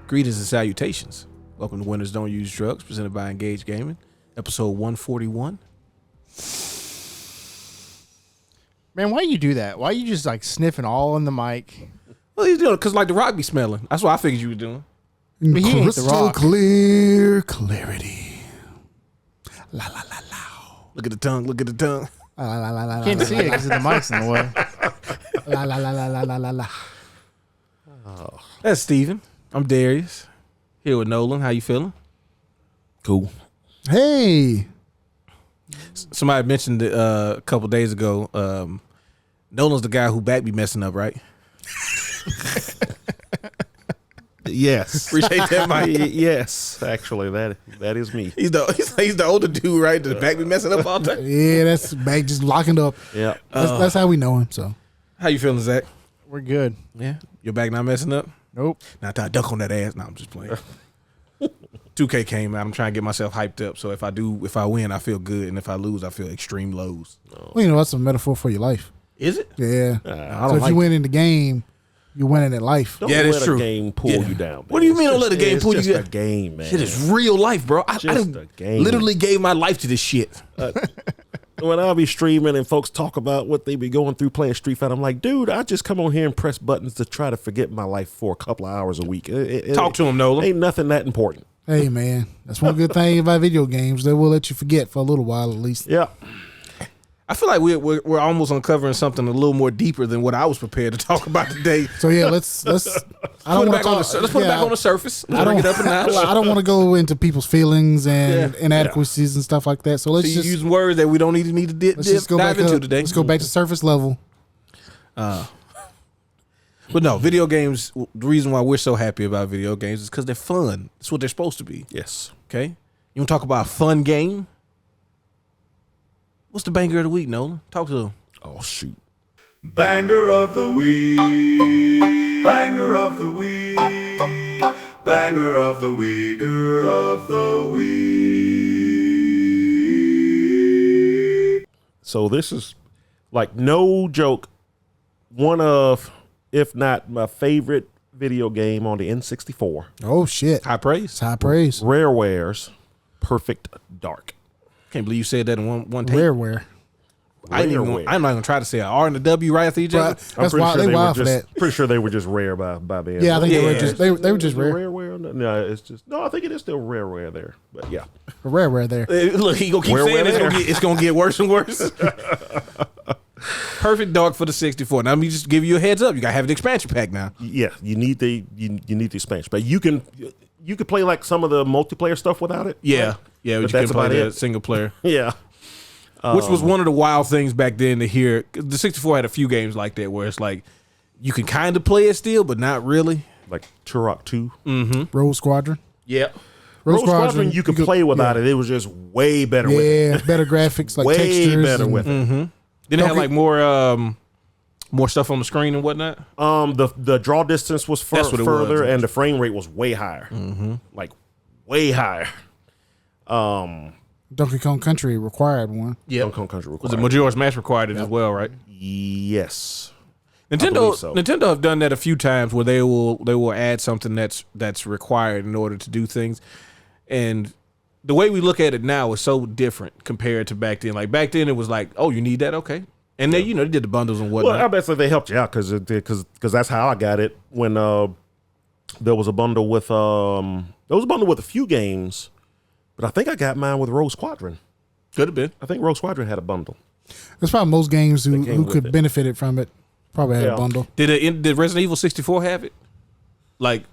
Greetings and salutations. Welcome to Winners Don't Use Drugs, presented by Engage Gaming, episode 141. Man, why you do that? Why you just like sniffing all in the mic? Well, he's doing it because like the rock be smelling. That's what I figured you were doing. But he ain't the Crystal Rock. clear clarity. La la la la. Look at the tongue. Look at the tongue. La la la la la. Can't see it because the mic's in the way. La la la la la la la la. That's Steven. I'm Darius. Here with Nolan. How you feeling? Cool. Hey. Somebody mentioned a couple days ago, Nolan's the guy who back be messing up, right? Yes. Appreciate that, Mike. Yes, actually, that is me. He's the older dude, right? The back be messing up all day. Yeah, that's back just locking up. Yeah. That's how we know him. So How you feeling, Zach? We're good. Yeah. Your back not messing up? Nope. Now I dunk on that ass. No, I'm just playing. 2K came out. I'm trying to get myself hyped up. So if I win, I feel good, and if I lose, I feel extreme lows. well, you know that's a metaphor for your life. Is it? Yeah. I So don't if you win in the game, you're winning at life. Don't Yeah, that's let true. a game pull Yeah. you down. Man. What do you mean don't let a game pull you down? down? It's just a game, man. Shit is real life, bro. I Just done a game. literally gave my life to this shit. When I be streaming and folks talk about what they be going through playing Street Fighter, I'm like, dude, I just come on here and press buttons to try to forget my life for a couple of hours a week. Talk to him, Nolan. Ain't nothing that important. Hey man, that's one good thing about video games. They will let you forget for a little while at least. Yeah. I feel like we're almost uncovering something a little more deeper than what I was prepared to talk about today. So yeah, let's. I Let's don't want to put it back on the surface. Let's bring it up a notch. I don't want to go into people's feelings and inadequacies and stuff like that. So let's So you just using words that we don't even need to let's just go dive back into up, today. Let's go back to surface level. But no, video games, the reason why we're so happy about video games is because they're fun. That's what they're supposed to be. Yes. Okay? You want to talk about a fun game? What's the banger of the week, Nolan? Talk to them. Oh, shoot. Banger of the week, banger of the week, banger of the week, banger of the week. So this is like no joke. One of, if not my favorite video game on the N64. Oh shit! High praise. It's high praise. Rareware's Perfect Dark. Can't believe you said that in one take. Rareware. Rareware. I'm not going to try to say an R and a W right after each other. But I'm that's pretty why sure they they were wild for just that. pretty sure they were just rare by being. Yeah, I think they were Yeah. just they were just Is it rare. Rareware. No, it's just no. I think it is still Rareware there, but yeah. Rareware there. Look, he gonna keep Where saying we're it's gonna get worse and worse. Perfect Dark for the 64. Now let me just give you a heads up. You gotta have an expansion pack now. Yeah, you need the expansion, but you can play like some of the multiplayer stuff without it. Yeah, right? yeah. But But you can that's play about that it. single player, Yeah. which was one of the wild things back then to hear. The 64 had a few games like that where it's like you can kind of play it still, but not really. Like Turok 2. Rogue Squadron. Yeah. Rogue Squadron, you could play without yeah. it. It was just way better with it. Yeah, better graphics, like Way textures. better and- with it. Then it had like more stuff on the screen and whatnot. The draw distance was That's what it further, was. and the frame rate was way higher. Like way higher. Donkey Kong Country required one. Yeah. Donkey Kong Country Was required. it Majora's Mask required it as well, right? Yes. Nintendo believe so. Nintendo have done that a few times where they will add something that's required in order to do things. And the way we look at it now is so different compared to back then. Like back then it was like, oh, you need that? Okay. And they, they did the bundles and whatnot. Well, I bet they helped you out because that's how I got it when there was a bundle with a few games, but I think I got mine with Rogue Squadron. Could have been. I think Rogue Squadron had a bundle. There's probably most games who with could it. benefited from it. Probably had Yeah. a bundle. Did Resident Evil 64 have it? Like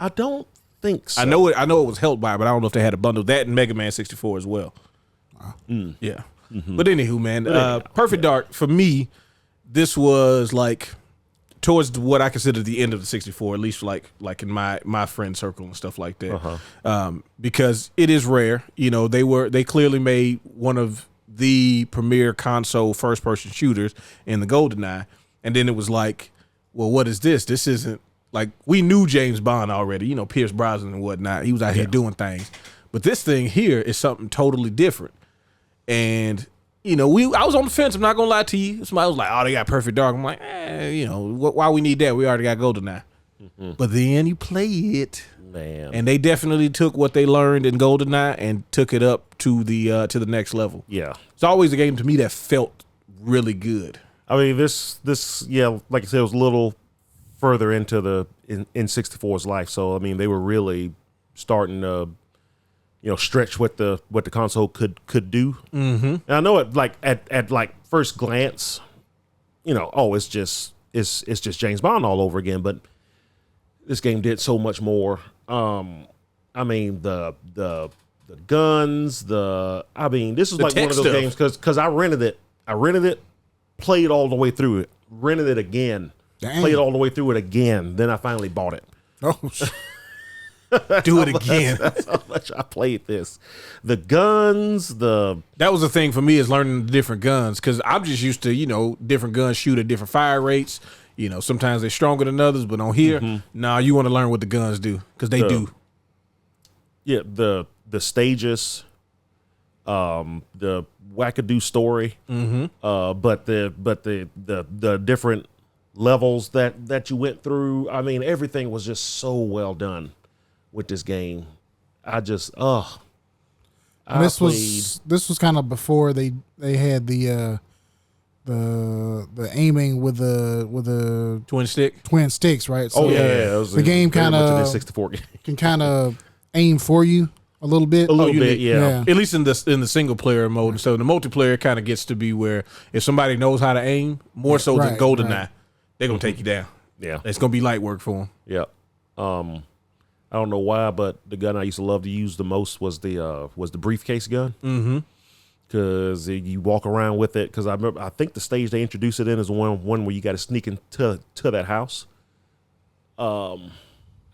I don't think so. I know it was helped by, but I don't know if they had a bundle. That and Mega Man 64 as well. Yeah. But anywho, man, Perfect Dark for me, this was like towards what I consider the end of the 64, at least like in my friend circle and stuff like that. Because it is rare. They clearly made one of the premier console first person shooters in the GoldenEye, and then it was like, well, what is this? This isn't like we knew James Bond already. Pierce Brosnan and whatnot. He was out here doing things, but this thing here is something totally different. And I was on the fence. I'm not gonna lie to you. Somebody was like, "Oh, they got Perfect Dark." I'm like, why we need that? We already got GoldenEye. but then you play it, Man. and they definitely took what they learned in GoldenEye and took it up to the next level. Yeah. It's always a game to me that felt really good. I mean, this, yeah, like I said, it was a little further into the in 64's life. So I mean, they were really starting to, stretch what the console could do. Mm-hmm. And I know it like at like first glance, it's just James Bond all over again. But this game did so much more. I mean, the guns, this is like one of those games because I rented it, played all the way through it, rented it again, played all the way through it again. Then I finally bought it. Oh, Do it again. That's how much I played this. The guns, that was the thing for me is learning the different guns because I'm just used to different guns shoot at different fire rates. Sometimes they're stronger than others, but on here, nah, you want to learn what the guns do because they do. Yeah, the stages, the wackadoo story, but the different levels that you went through. I mean, everything was just so well done with this game. This was kind of before they had the aiming with the twin sticks, right? So, the game kind of 64 game can kind of aim for you a little bit. Yeah. At least in the single player mode. And so the multiplayer kind of gets to be where if somebody knows how to aim more so than GoldenEye, they're gonna take you down. Yeah, it's gonna be light work for them. Yeah. I don't know why, but the gun I used to love to use the most was the briefcase gun. Mm-hmm. Because you walk around with it. Because I think the stage they introduced it in is one where you got to sneak into that house. I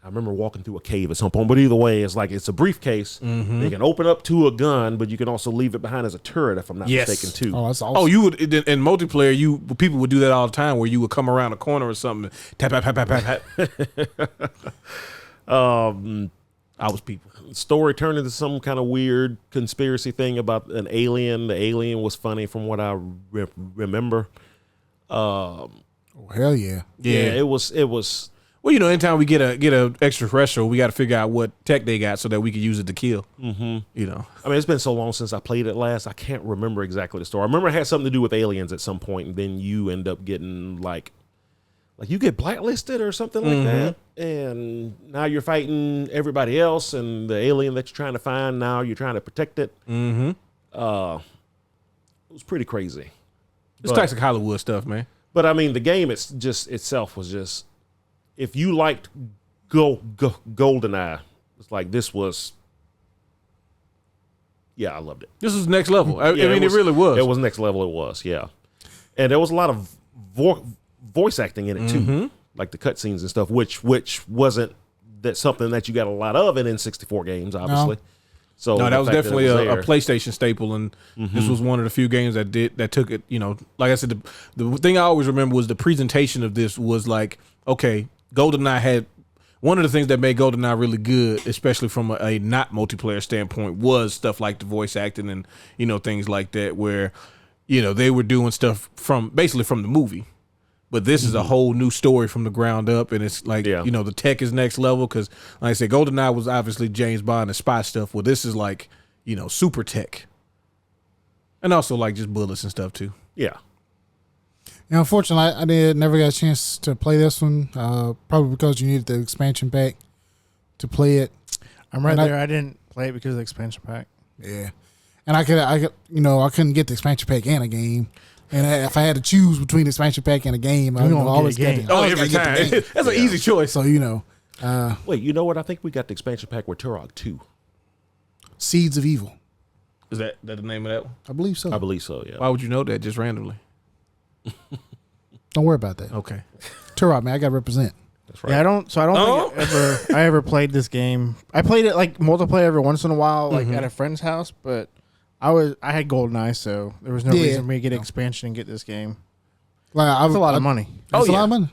remember walking through a cave at some point, but either way, it's a briefcase. Mm-hmm. They can open up to a gun, but you can also leave it behind as a turret, if I'm not mistaken, too. Oh, that's awesome. Oh, you would in multiplayer, people would do that all the time, where you would come around a corner or something, tap, tap, tap, tap, tap. I was people. Story turned into some kind of weird conspiracy thing about an alien. The alien was funny from what I remember. Oh, hell yeah. Yeah, it was. Well, anytime we get a extraterrestrial, we got to figure out what tech they got so that we can use it to kill. Mm-hmm. I mean, it's been so long since I played it last. I can't remember exactly the story. I remember it had something to do with aliens at some point, and then you end up getting like you get blacklisted or something like that, and now you're fighting everybody else, and the alien that you're trying to find, now you're trying to protect it. Mm-hmm. It was pretty crazy. It's classic Hollywood stuff, man. But I mean, the game itself was just. If you liked GoldenEye, it's like this was. Yeah, I loved it. This was next level. I mean, it really was. It was next level. It was, yeah. And there was a lot of voice acting in it too, like the cutscenes and stuff, which wasn't something that you got a lot of in N64 games, obviously. No. So that was definitely a PlayStation staple, and this was one of the few games that took it. Like I said, the thing I always remember was the presentation of this was like, okay, GoldenEye had one of the things that made GoldenEye really good, especially from a not multiplayer standpoint, was stuff like the voice acting and things like that, where they were doing stuff basically from the movie. But this is a whole new story from the ground up, and it's like the tech is next level because, like I said, GoldenEye was obviously James Bond and spy stuff. Well, this is like super tech, and also like just bullets and stuff too. Yeah. Unfortunately, I never got a chance to play this one, probably because you needed the expansion pack to play it. I'm right there. I didn't play it because of the expansion pack. Yeah, and I couldn't get the expansion pack and a game. And if I had to choose between the expansion pack and a game, I would always get the game. Every time. That's an easy choice. So wait, you know what? I think we got the expansion pack with Turok 2. Seeds of Evil. Is that the name of that one? I believe so. I believe so. Yeah. Why would you know that just randomly? Don't worry about that. Okay. Turok, man, I got to represent. That's right. Yeah, I don't think I ever played this game. I played it like multiplayer every once in a while, like at a friend's house, but I had GoldenEye, so there was no reason for me to get an expansion and get this game. Like, That's a lot of money. It's a lot of money,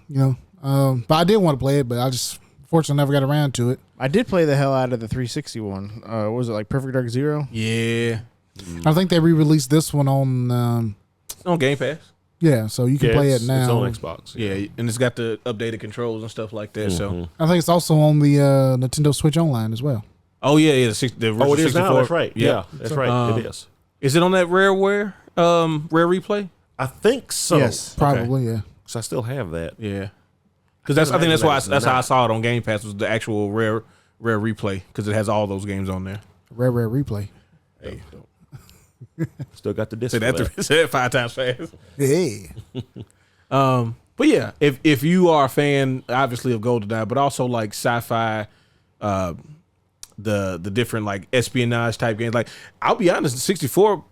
But I did want to play it, but I just fortunately never got around to it. I did play the hell out of the 360 one. What was it, like Perfect Dark Zero? Yeah. I think they re-released this one on Game Pass. Yeah, so you can play it now. It's on Xbox. Yeah, and it's got the updated controls and stuff like that. So I think it's also on the Nintendo Switch Online as well. oh yeah, the Oh, it is 64. now. That's right. Yeah, that's right. It is. Is it on that Rare replay? I think so. Yes. Probably, yeah. So I still have that. Yeah, because I think that's how I saw it on Game Pass was the actual Rare replay because it has all those games on there. Rare replay. Hey, Still got the disc. say that say it 5 times fast. Hey. But yeah, if you are a fan, obviously of GoldenEye, but also like sci-fi, the different like espionage type games. Like I'll be honest, 64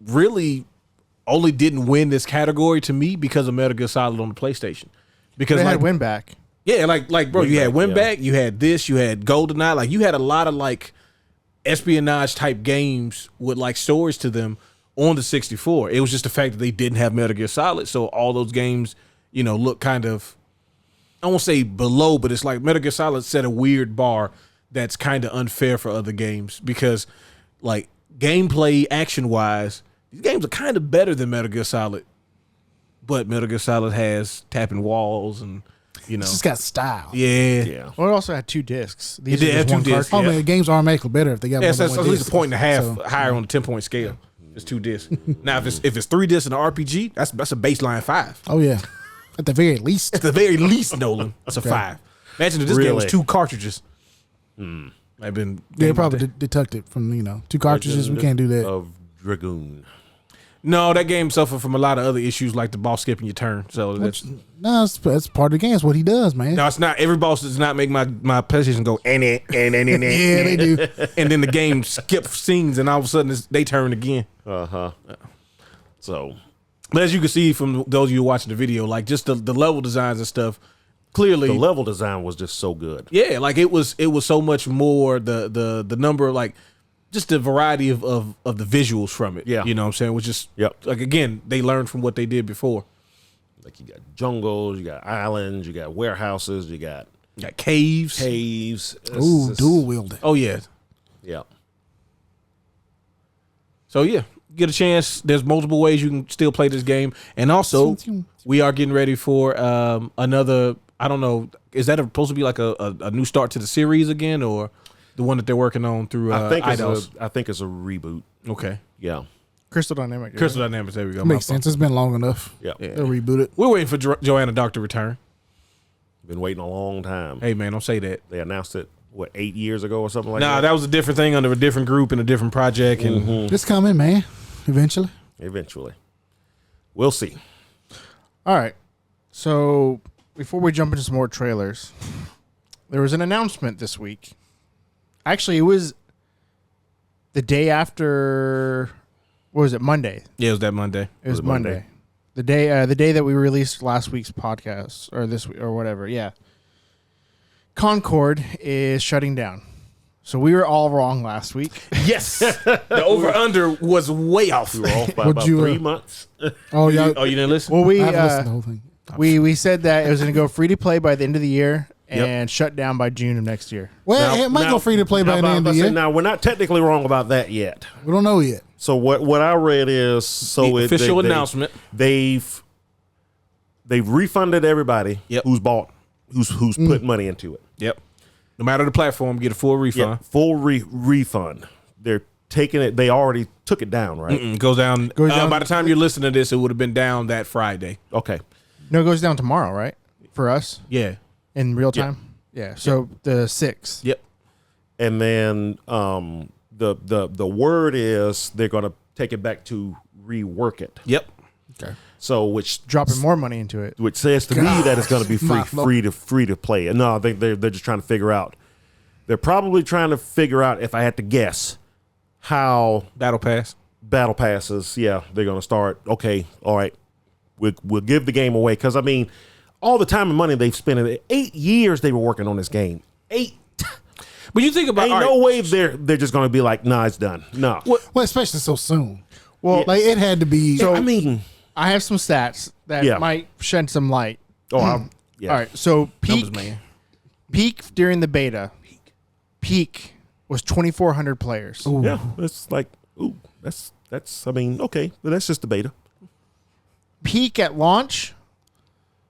really only didn't win this category to me because of Metal Gear Solid on the PlayStation. Because They like had win back. yeah, like bro, you had Winback, Winback, you had this, you had GoldenEye, like you had a lot of like espionage type games with like stories to them on the 64. It was just the fact that they didn't have Metal Gear Solid, so all those games, you know, look kind of, I won't say below, but it's like Metal Gear Solid set a weird bar that's kind of unfair for other games because like gameplay action wise, these games are kind of better than Metal Gear Solid, but Metal Gear Solid has tapping walls and you know, It's just got style. yeah. Yeah. Well, it also had 2 discs. These It did are have just 2 one discs. Oh, Yeah. man, games are automatically better if they got Yeah, more so than that's one at least disc. a point and a half So, higher on the 10-point scale. It's 2 discs. Now, if it's 3 discs in an RPG, that's a baseline 5. oh, yeah. At the very least. At the very least, Nolan, that's a 5. Imagine if this game was Really? 2 cartridges. I've been They probably deducted from, 2 cartridges. We can't do that. Of Dragoon. No, that game suffered from a lot of other issues like the boss skipping your turn. So that's No, that's part of the game. It's what he does, man. no, it's not. Every boss does not make my PlayStation go and Yeah, they do. and then the game skips scenes and all of a sudden they turn again. So But as you can see from those of you watching the video, like just the level designs and stuff, clearly the level design was just so good. yeah, like it was so much more the number like just the variety of the visuals from it. Yeah. You know what I'm saying? Which is Yep. like again, they learned from what they did before. Like you got jungles, you got islands, you got warehouses, you got You got caves. caves. Ooh, dual wielding. Oh yeah. Yeah. So yeah, get a chance. There's multiple ways you can still play this game. And also we are getting ready for another, I don't know, is that supposed to be like a new start to the series again or the one that they're working on through I think IDOS? I think it's a reboot. Okay. Yeah. Crystal Dynamics. Crystal Dynamics, there we go. Makes sense. It's been long enough. Yeah. They'll reboot it. We're waiting for Joanna Dark to return. Been waiting a long time. Hey man, don't say that. They announced it, 8 years ago or something like Nah, that? that was a different thing under a different group and a different project. And It's coming, man. Eventually. Eventually. We'll see. All right. So before we jump into some more trailers, there was an announcement this week. Actually, it was the day after. What was it? Monday. yeah, it was that Monday. It was it Monday? Monday. The day that we released last week's podcast or this week or whatever. Yeah. Concord is shutting down. So we were all wrong last week. Yes. The over-under was way off. We were off by Would about you, 3 months. Oh, yeah. Oh, you didn't listen? Well, we I haven't listened to the whole thing. we said that it was going to go free to play by the end of the year Yep. and shut down by June of next year. Well, it might go free to play by the end of the year. Now, we're not technically wrong about that yet. We don't know yet. So what I read is The official announcement. They've refunded everybody Yep. who's put money into it. Yep. No matter the platform, get a full refund. Yeah, full refund. They're taking it. They already took it down, right? Goes down. Goes down. By the time you're listening to this, it would have been down that Friday. Okay. No, it goes down tomorrow, right? For us Yeah. in real time. Yeah. So the 6th. Yep. And then the word is they're going to take it back to rework it. Yep. Okay. So which Dropping more money into it. says to me that it's going to be My free to play. And no, I think they're just trying to figure out. They're probably trying to figure out, if I had to guess, how Battle Pass. battle passes. Yeah, they're going to start. Okay, all right, we'll give the game away because I mean, all the time and money they've spent in it. 8 years they were working on this game. 8. But you think about Ain't no way they're just going to be like, nah, it's done. No. Well, especially so soon. Well, Like, it had to be. So- I mean, I have some stats that Yeah. might shed some light. yeah. All right. So Numbers, man. peak during the beta. Peak was 2,400 players. Yeah, it's like, ooh, that's. I mean, okay, but that's just the beta. peak at launch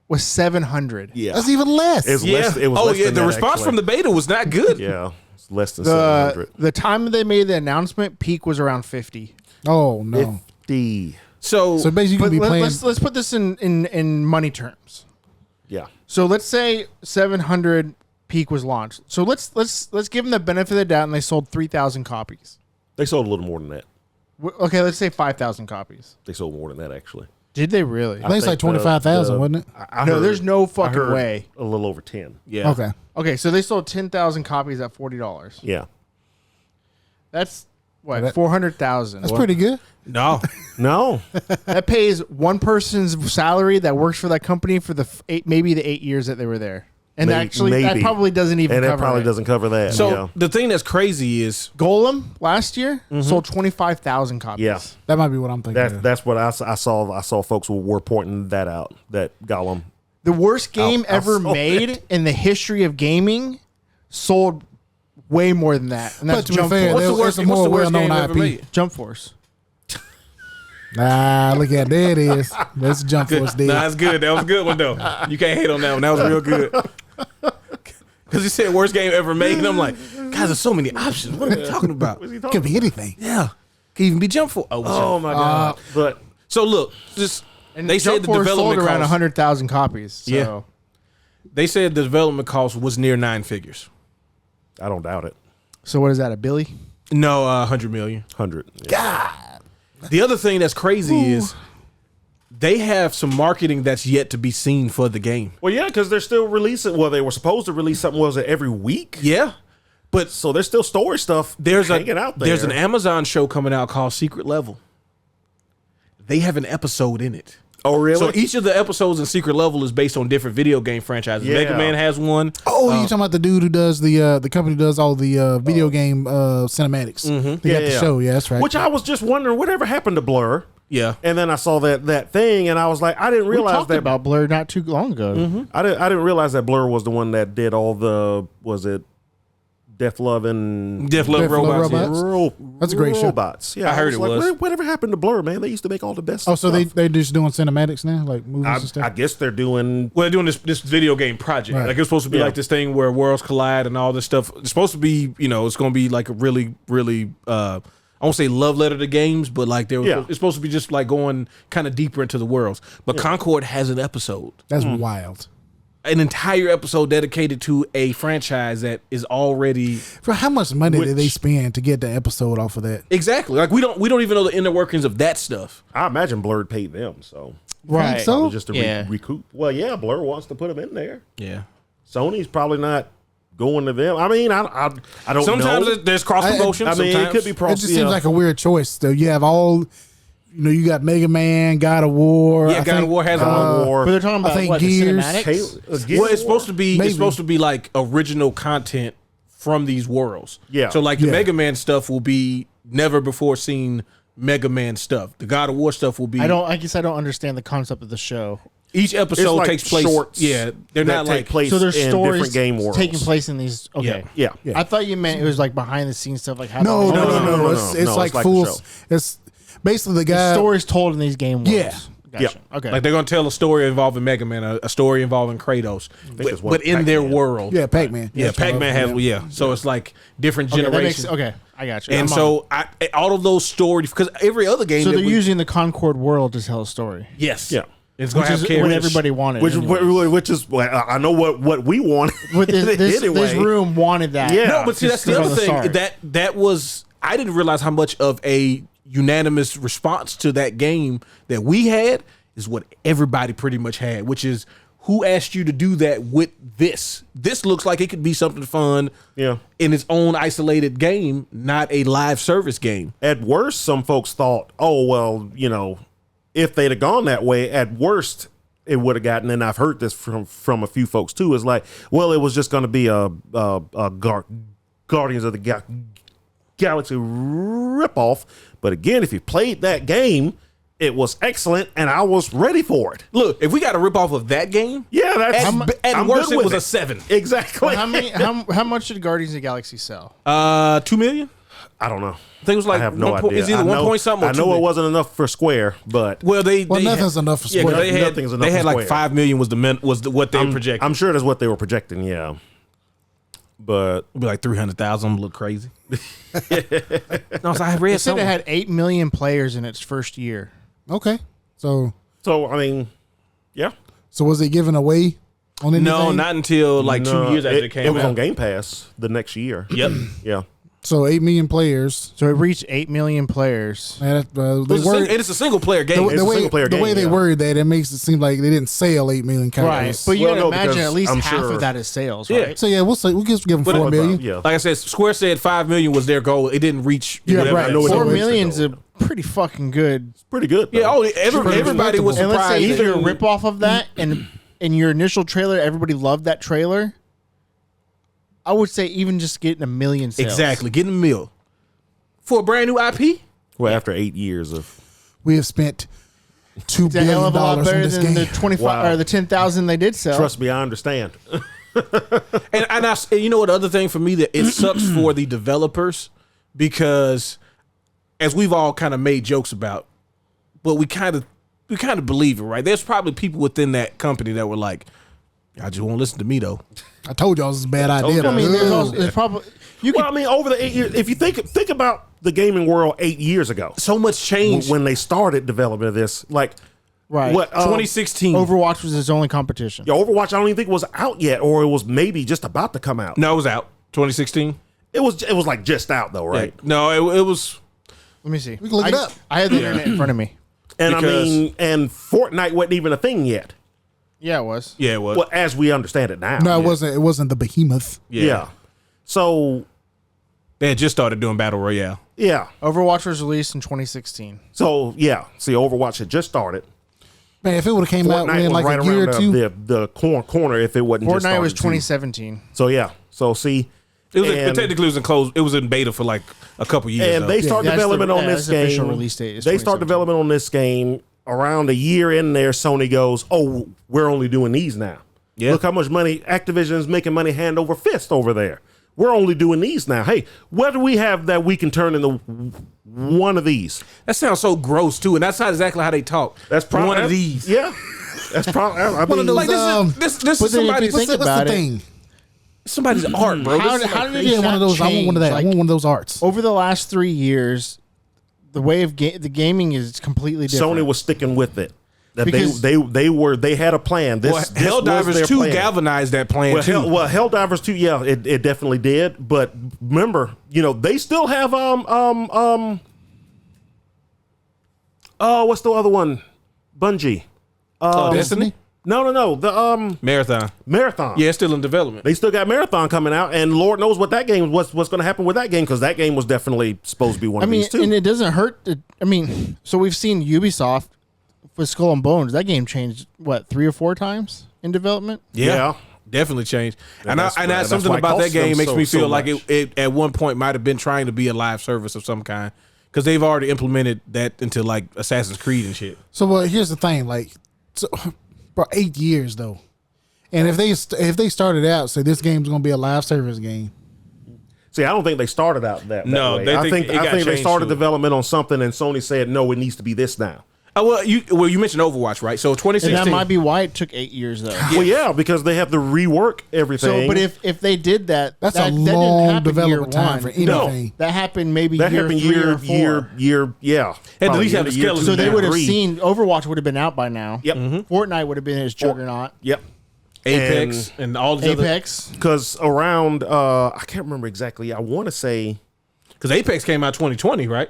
was 700. Yeah, That's even less. It's less, it was oh less yeah, than the that, response actually. from the beta was not good. Yeah, it's less than 700. The time they made the announcement, peak was around 50. Oh no. 50. So So basically, you But can be playing. let's put this in money terms. Yeah. So let's say 700 peak was launched. So let's give them the benefit of the doubt, and they sold 3,000 copies. They sold a little more than that. Okay, let's say 5,000 copies. They sold more than that, actually. Did they really? I think it's like 25,000, wasn't it? No, there's no I fucking heard way. A little over 10. yeah. Okay. Okay, so they sold 10,000 copies at $40. Yeah. That's what, That- 400,000. That's pretty good. No. No. That pays one person's salary that works for that company for maybe the 8 years that they were there. And Maybe- actually, that maybe. probably doesn't even And cover that probably it. doesn't cover that. So yeah. the thing that's crazy is Golem last year sold 25,000 copies. Yeah. That might be what I'm thinking. of. That's what I saw. I saw folks were pointing that out. That Gollum. The worst game I'll ever sold made it. in the history of gaming sold way more than that. And that's But to be Jump fair, Force. there- what's the it's a more worst game well-known ever IP. made? Jump Force. Look at there it is. That's Jump Force Nah, deal. that's good. That was a good one though. You can't hate on that one. That was real good. Because he said worst game ever made, and I'm like, guys, there's so many options. What are we talking about? Could be anything. Yeah, could even be Jump Force. Oh my god! But So look, just And they Jump said the Force sold development around cost. 100,000 copies. So. Yeah. They said the development cost was near 9 figures. I don't doubt it. So what is that, a Billy? No, 100 million. 100. Yeah. The other thing that's crazy is they have some marketing that's yet to be seen for the game. Well, yeah, because they're still releasing. Well, they were supposed to release something. Was it every week? Yeah, but So there's still story stuff. Hanging out there. there's an Amazon show coming out called Secret Level. They have an episode in it. Oh, really? So each of the episodes in Secret Level is based on different video game franchises. Yeah. Mega Man has one. Oh, you talking about the dude who does the company does all the video game cinematics? They got the show. Yeah, that's right. Which I was just wondering, whatever happened to Blur? Yeah. And then I saw that thing, and I was like, I didn't We realize talked that. about Blur not too long ago. I didn't realize that Blur was the one that did all the. Was it Death Love and Death Love Death Love Robots. yeah. Robots? That's a great show. Robots. Yeah, I heard it like, was. Whatever happened to Blur, man? They used to make all the best. Oh, so stuff. they just doing cinematics now, like movies and stuff. I guess they're doing. Well, they're doing this video game project. Right. Like it's supposed to be Yeah. like this thing where worlds collide and all this stuff. It's supposed to be, it's going to be like a really, really, I won't say love letter to games, but like Yeah. it's supposed to be just like going kind of deeper into the worlds. But Concord has an episode, That's wild. an entire episode dedicated to a franchise that is already For how much money did they Which- spend to get the episode off of that? exactly like we don't even know the inner workings of that stuff. I imagine Blur paid them, so Right. Think so? probably just to Yeah. recoup. Well, yeah, Blur wants to put them in there. Yeah. Sony's probably not going to them. I mean, I don't Sometimes know. there's cross promotion. I mean, it sometimes could be It cross. just seems like a weird choice. Though you have all, you got Mega Man, God of War. Yeah, I God of think, War has God of War. But they're talking I about think what, Gears, the cinematics? Gears Well, it's of War? supposed to be Maybe. it's supposed to be like original content from these worlds. Yeah. So like the Yeah. Mega Man stuff will be never before seen Mega Man stuff. The God of War stuff will be I guess I don't understand the concept of the show. each episode like takes place. shorts Yeah, they're that not take like place So there's in stories different game worlds. taking place in these. Okay. Yeah. Yeah. I thought you meant it was like behind the scenes stuff, like how No, the- no, no, no, no, It's no, like it's like full. a show. It's basically the the guy. stories told in these game worlds. Yeah. Gotcha. Okay. Like they're gonna tell a story involving Mega Man, a story involving Kratos, it's one but in their Pac-Man. world. Yeah, Pac-Man. Yeah, That's what I Pac-Man was- has yeah. So it's like different Okay, that generations. makes, okay, I got you. And I'm on. so all of those stories, because every other game, So that they're we- using the Concord world to tell a story, yes, Yeah. it's gonna which have is characters. what everybody wanted. Which anyways. which is well, I know what we want. With this anyway. room wanted that. Yeah. No, but see, that's Just the on other the thing. start. That was I didn't realize how much of a unanimous response to that game that we had is what everybody pretty much had, which is who asked you to do that with this? This looks like it could be something fun, Yeah. in its own isolated game, not a live service game. At worst, some folks thought, oh well, if they'd have gone that way, at worst it would have gotten. And I've heard this from a few folks too. Is like, well, it was just going to be a Guardians of the Galaxy ripoff. But again, if you played that game, it was excellent, and I was ready for it. Look, if we got a rip off of that game, Yeah, that's at I'm worst good it with was a 7. Exactly. How much did Guardians of the Galaxy sell? 2 million. I don't know. I think it was like I have no one point, idea. it's either I 1 know, point something or I 2 know it million. wasn't enough for Square, but Well, nothing's enough for Yeah, Square. 'cause they had, Nothing's enough they had for like Square. 5 million was what they projected. I'm sure that's what they were projecting. Yeah, but It'd be like 300,000. I'm a little crazy. No, so I read They said something. it had 8 million players in its first year. Okay. So I mean, yeah. was it given away on anything? No, not until like 2 years after it came It was out. on Game Pass the next year. Yep. Yeah. So 8 million players. So it reached 8 million players. Man, they It's a single player game. It's a single-player the way game, they yeah. worded that, it makes it seem like they didn't sell 8 million copies. But you Well, gotta no, imagine because at least I'm half sure- of that is sales, Yeah. right? So yeah, we'll say we'll give them But 4 million. Yeah. Like I said, Square said 5 million was their goal. It didn't reach. Yeah, whatever right. that I know was. it 4 don't reach million's the a goal. pretty fucking good. Pretty good. Yeah. though. Everybody was And let's say surprised. if you're a ripoff of that, and in your initial trailer, everybody loved that trailer. I would say even just getting 1 million sales. Exactly, getting a meal for a brand new IP. Well, after 8 years of We have spent $2 It's a billion hell of a lot on better this than game. the 25 Wow. or the 10,000 they did sell. trust me, I understand. And you know what? The other thing for me that it sucks for the developers because, as we've all kind of made jokes about, but we kind of believe it, right? There's probably people within that company that were like, "I just won't listen to me though." I told y'all this is a bad idea. I mean, but, there's probably you Well, could I mean, over the 8 years, if you think about the gaming world 8 years ago, So much change. when they started development of this, like right. what 2016. Overwatch was its only competition. yeah, Overwatch, I don't even think was out yet, or it was maybe just about to come out. No, it was out. 2016. It was like just out though, right? Yeah. No, it was. Let me see. We can look it up. I had the internet in front of me. And Because- I mean, and Fortnite wasn't even a thing yet. Yeah, it was. Yeah, it was. Well, as we understand it now. no, it wasn't. It wasn't the behemoth. Yeah. So They had just started doing battle royale. yeah. Overwatch was released in 2016. So yeah. See, Overwatch had just started. Man, if it would have came out Fortnite within was like right a year or around two, the corner if it wasn't just Fortnite started was too. 2017. So yeah. So see, It was and, technically it was in closed. It was in beta for like a couple years. and though. they start Yeah, that's development the- on yeah, this that's the official game. release date is They start 2017. development on this game around a year in there. Sony goes, "Oh, we're only doing these now. Yeah. Look how much money Activision's making money hand over fist over there. We're only doing these now. Hey, what do we have that we can turn into one of these? That sounds so gross too, and that's not exactly how they talk. That's probably one of these. Yeah, that's probably. I mean, of those, Like this but is then if you somebody's think what's about the it, thing? somebody's art, bro. How This is did like- they Yeah, one of those. I want one of that. change? I want one of those arts. Over the last 3 years, the way of the gaming is completely different. Sony was sticking with it. That Because- they had a plan. This, Well, this was Helldivers their 2 plan. galvanized that plan Well, too. Helldivers 2, yeah, it definitely did. But remember, they still have what's the other one? Bungie. Destiny? No. The Marathon. Marathon. Yeah, it's still in development. They still got Marathon coming out, and Lord knows what that game what's going to happen with that game, because that game was definitely supposed to be one I of mean, these too. and it doesn't hurt. So we've seen Ubisoft with Skull and Bones. That game changed what 3 or 4 times in development. Yeah. Definitely changed. And And that's that's why something it about that costs them game makes so- me so feel like much. it at one point might have been trying to be a live service of some kind because they've already implemented that into like Assassin's Creed and shit. So, well, here's the thing. Like, so, for 8 years though, and if they started out say this game's going to be a live service game, See, I don't think they started out that No, way. they I think think it got they changed started to it. development on something, and Sony said no, it needs to be this now. You mentioned Overwatch, right? So And 2016. that might be why it took 8 years though. Well, yeah, because they have to rework everything. So, but if they did that, that's that a didn't long happen development year time one. for anything. That happened maybe that year happened 3 or 4. yeah. At Probably least have year the skeleton. two, So they year would have three. seen Overwatch would have been out by now. Yep. Fortnite would have been his juggernaut. Yep. Apex and all the other Apex. Because around, I can't remember exactly. I want to say because Apex came out 2020, right?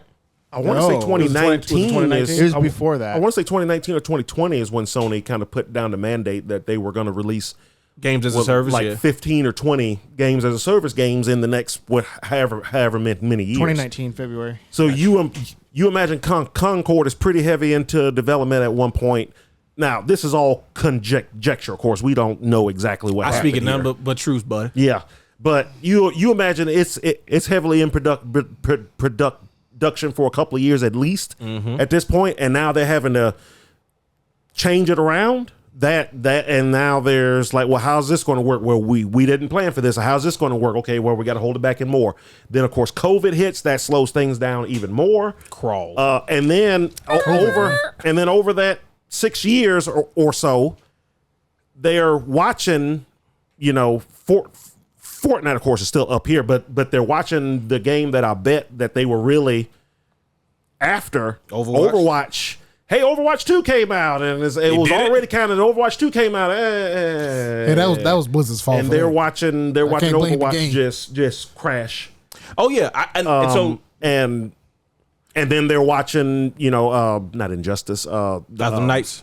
I want to No, say it was 2019. 2019? It was I- before that. I want to say 2019 or 2020 is when Sony kind of put down the mandate that they were going to release Games as a service, like yeah. 15 or 20 games as a service games in the next however many years. 2019 February. So you imagine Concord is pretty heavy into development at one point. Now this is all conjecture, of course. We don't know exactly what I happened speak in none here. but truth, buddy. Yeah, but you imagine it's heavily in production for a couple of years at least Mm-hmm. at this point, and now they're having to change it around. and now there's like, well, how's this going to work? Well, we didn't plan for this. How's this going to work? Okay, well, we got to hold it back in more. Then of course COVID hits, that slows things down even more. Crawl. And then over that 6 years or so, they're watching, Fortnite of course is still up here, but they're watching the game that I bet that they were really after Overwatch. Hey, Overwatch 2 came out, and it was already kind of Overwatch 2 came out. Yeah, that was Blizzard's fault. And they're watching Overwatch just crash. Oh yeah, and then they're watching not Injustice, Gotham Knights.